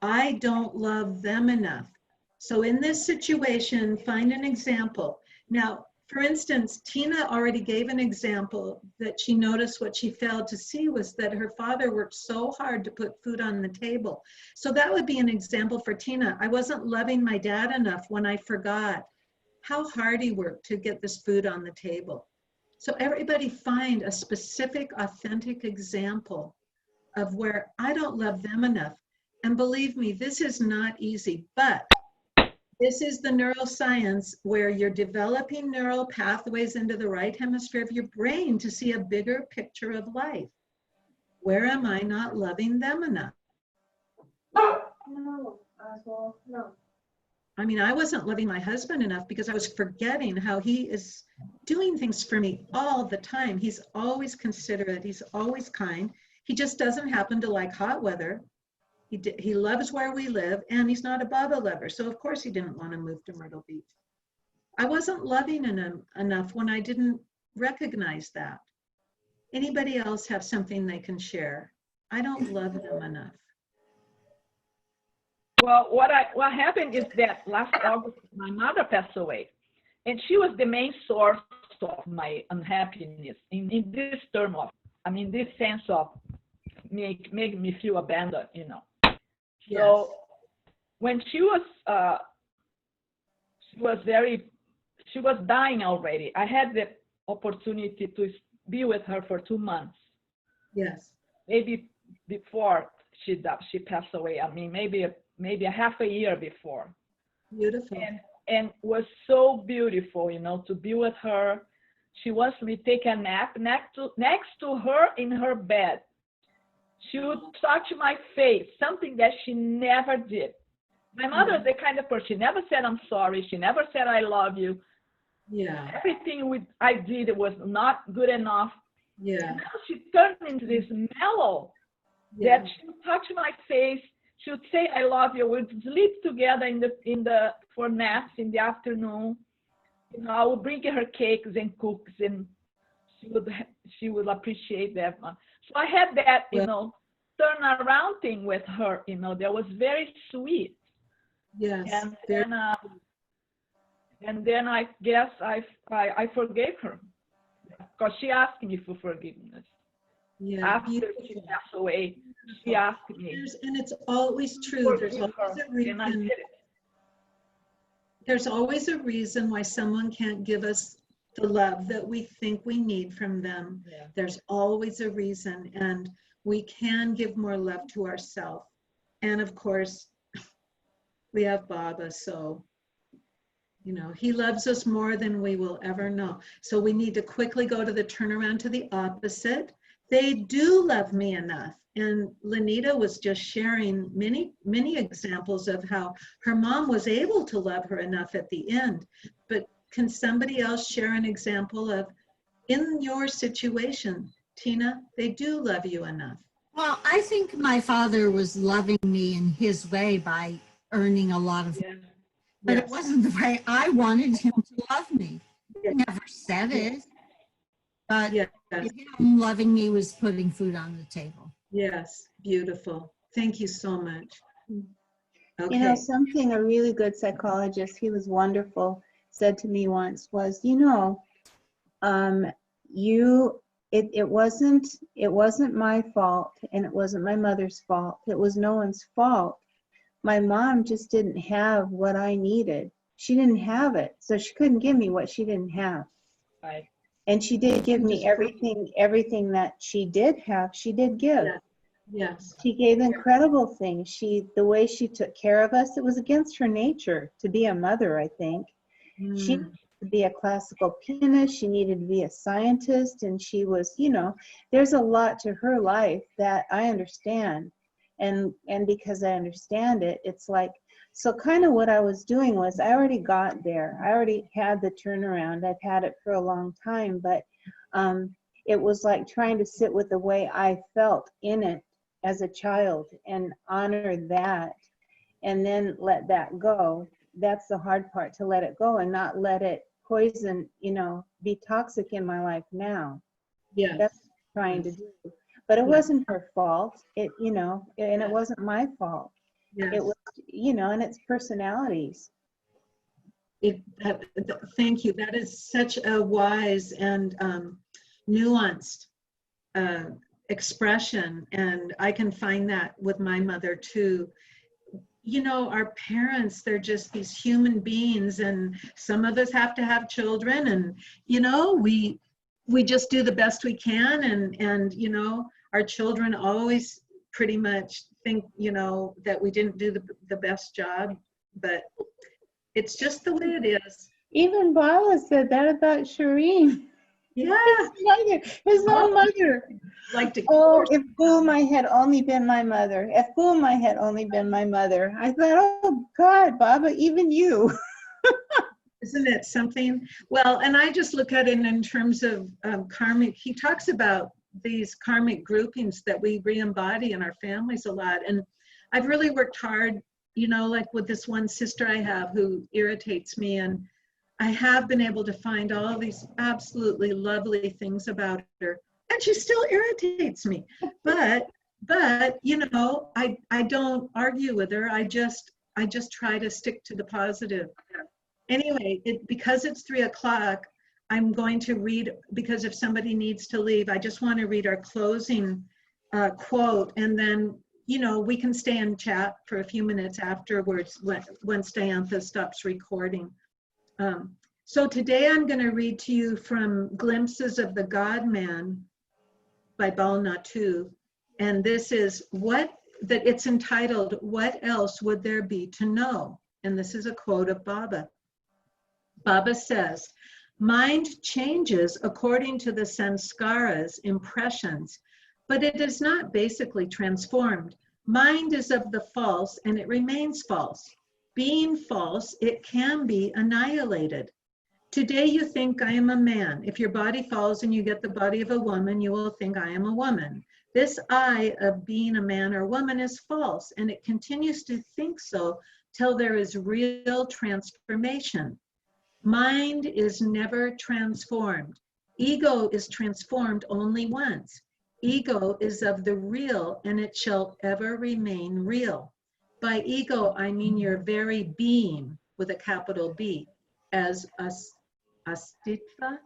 Speaker 1: I don't love them enough. So in this situation, find an example. Now, for instance, Tina already gave an example that she noticed. What she failed to see was that her father worked so hard to put food on the table. So that would be an example for Tina. I wasn't loving my dad enough when I forgot how hard he worked to get this food on the table. So everybody find a specific, authentic example of where I don't love them enough. And believe me, this is not easy, but this is the neuroscience where you're developing neural pathways into the right hemisphere of your brain to see a bigger picture of life. Where am I not loving them enough?
Speaker 2: No, Oswald, no.
Speaker 1: I mean, I wasn't loving my husband enough because I was forgetting how he is doing things for me all the time. He's always considerate. He's always kind. He just doesn't happen to like hot weather. He loves where we live, and he's not a Baba lover. So of course he didn't want to move to Myrtle Beach. I wasn't loving him enough when I didn't recognize that. Anybody else have something they can share? I don't love them enough.
Speaker 8: Well, what happened is that last August, my mother passed away, and she was the main source of my unhappiness in this term of, this sense of make me feel abandoned,
Speaker 1: Yes.
Speaker 8: So when she was dying already, I had opportunity to be with her for 2 months.
Speaker 1: Yes.
Speaker 8: Maybe before she passed away. I mean, maybe a half a year before.
Speaker 1: Beautiful.
Speaker 8: And was so beautiful, you know, to be with her. She wants me to take a nap next to her in her bed. She would touch my face, something that she never did. My mother is the kind of person, she never said, I'm sorry. She never said, I love you.
Speaker 1: Yeah.
Speaker 8: Everything I did was not good enough.
Speaker 1: Yeah.
Speaker 8: And now she turned into this mellow that she would touch my face. She would say, I love you. We'd sleep together for naps in the afternoon. You know, I would bring her cakes and cookies, and she would appreciate that. So I had that, you know, turn around thing with her, you know, that was very sweet.
Speaker 1: Yes.
Speaker 8: And then I guess I forgave her because she asked me for forgiveness.
Speaker 1: Yeah.
Speaker 8: After she passed away, she asked me.
Speaker 1: And it's always true. There's always a reason. There's always a reason why someone can't give us the love that we think we need from them.
Speaker 8: Yeah.
Speaker 1: There's always a reason, and we can give more love to ourselves. And of course, we have Baba, so, you know, he loves us more than we will ever know. So we need to quickly go to the turnaround to the opposite. They do love me enough. And Lenita was just sharing many, many examples of how her mom was able to love her enough at the end. But can somebody else share an example of, in your situation, Tina, they do love you enough?
Speaker 3: Well, I think my father was loving me in his way by earning a lot of money, but it wasn't the way I wanted him to love me. He never said it, but him loving me was putting food on the table.
Speaker 1: Yes, beautiful. Thank you so much. Okay.
Speaker 2: You know, something a really good psychologist, he was wonderful, said to me once was, you know, it wasn't my fault, and it wasn't my mother's fault. It was no one's fault. My mom just didn't have what I needed. She didn't have it, so she couldn't give me what she didn't have.
Speaker 8: Right.
Speaker 2: And she did give me everything that she did have, she did give.
Speaker 1: Yes.
Speaker 2: She gave incredible things. The way she took care of us, it was against her nature to be a mother, I think. She needed to be a classical pianist, she needed to be a scientist, and she was, you know, there's a lot to her life that I understand. And because I understand it, it's like, so kind of what I was doing was I already got there. I already had the turnaround. I've had it for a long time, but it was like trying to sit with the way I felt in it as a child and honor that and then let that go. That's the hard part, to let it go and not let it poison, you know, be toxic in my life now.
Speaker 1: Yes.
Speaker 2: That's what I'm trying to do. But it wasn't her fault, you know, and it wasn't my fault.
Speaker 1: Yes.
Speaker 2: It was, you know, and it's personalities.
Speaker 1: Thank you. That is such a wise and nuanced expression. And I can find that with my mother too. You know, our parents, they're just these human beings, and some of us have to have children, and, you know, we just do the best we can, and you know, our children always pretty much think, you know, that we didn't do the best job, but it's just the way it is.
Speaker 2: Even Bala said that about Shireen.
Speaker 1: Yeah.
Speaker 2: His own mother.
Speaker 1: Like to
Speaker 2: if Bulma had only been my mother. If Bulma had only been my mother. I thought, oh God, Baba, even you.
Speaker 1: Isn't it something? Well, and I just look at it in terms of karmic. He talks about these karmic groupings that we re-embody in our families a lot. And I've really worked hard, you know, like with this one sister I have who irritates me, and I have been able to find all these absolutely lovely things about her, and she still irritates me. But you know, I don't argue with her. I just try to stick to the positive. Anyway, because it's 3 o'clock, I'm going to read, because if somebody needs to leave, I just want to read our closing quote, and then, you know, we can stay and chat for a few minutes afterwards once Diantha stops recording. So today I'm going to read to you from Glimpses of the God-Man by Bal Natu. And this is it's entitled, What Else Would There Be to Know? And this is a quote of Baba. Baba says, mind changes according to the samskaras, impressions, but it is not basically transformed. Mind is of the false and it remains false. Being false, it can be annihilated. Today you think I am a man. If your body falls and you get the body of a woman, you will think I am a woman. This I of being a man or woman is false, and it continues to think so till there is real transformation. Mind is never transformed. Ego is transformed only once. Ego is of the real, and it shall ever remain real. By ego, I mean your very being, with a capital B, as astitva.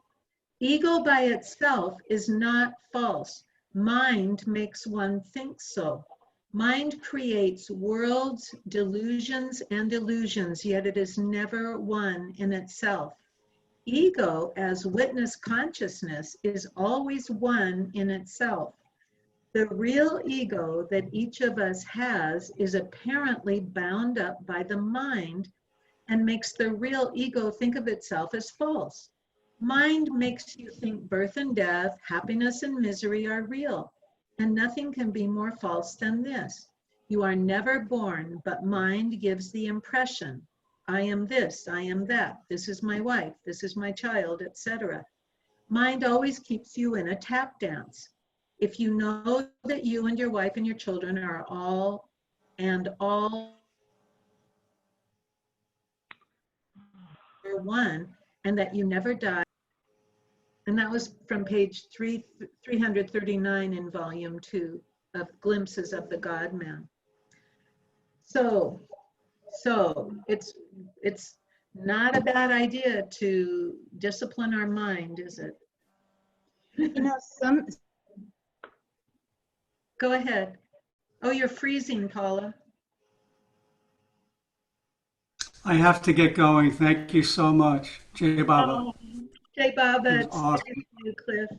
Speaker 1: Ego by itself is not false. Mind makes one think so. Mind creates worlds, delusions, and illusions, yet it is never one in itself. Ego, as witness consciousness, is always one in itself. The real ego that each of us has is apparently bound up by the mind and makes the real ego think of itself as false. Mind makes you think birth and death, happiness and misery are real, and nothing can be more false than this. You are never born, but mind gives the impression, I am this, I am that, this is my wife, this is my child, etc. Mind always keeps you in a tap dance. If you know that you and your wife and your children are all one, and that you never die. And that was from page 339 in volume 2 of Glimpses of the God-Man. So it's not a bad idea to discipline our mind, is it?
Speaker 2: You know,
Speaker 1: Go ahead. Oh, you're freezing, Paula.
Speaker 7: I have to get going. Thank you so much, Jay Baba.
Speaker 1: Jay Baba,
Speaker 7: It was
Speaker 1: it's
Speaker 7: awesome.
Speaker 1: you, Cliff.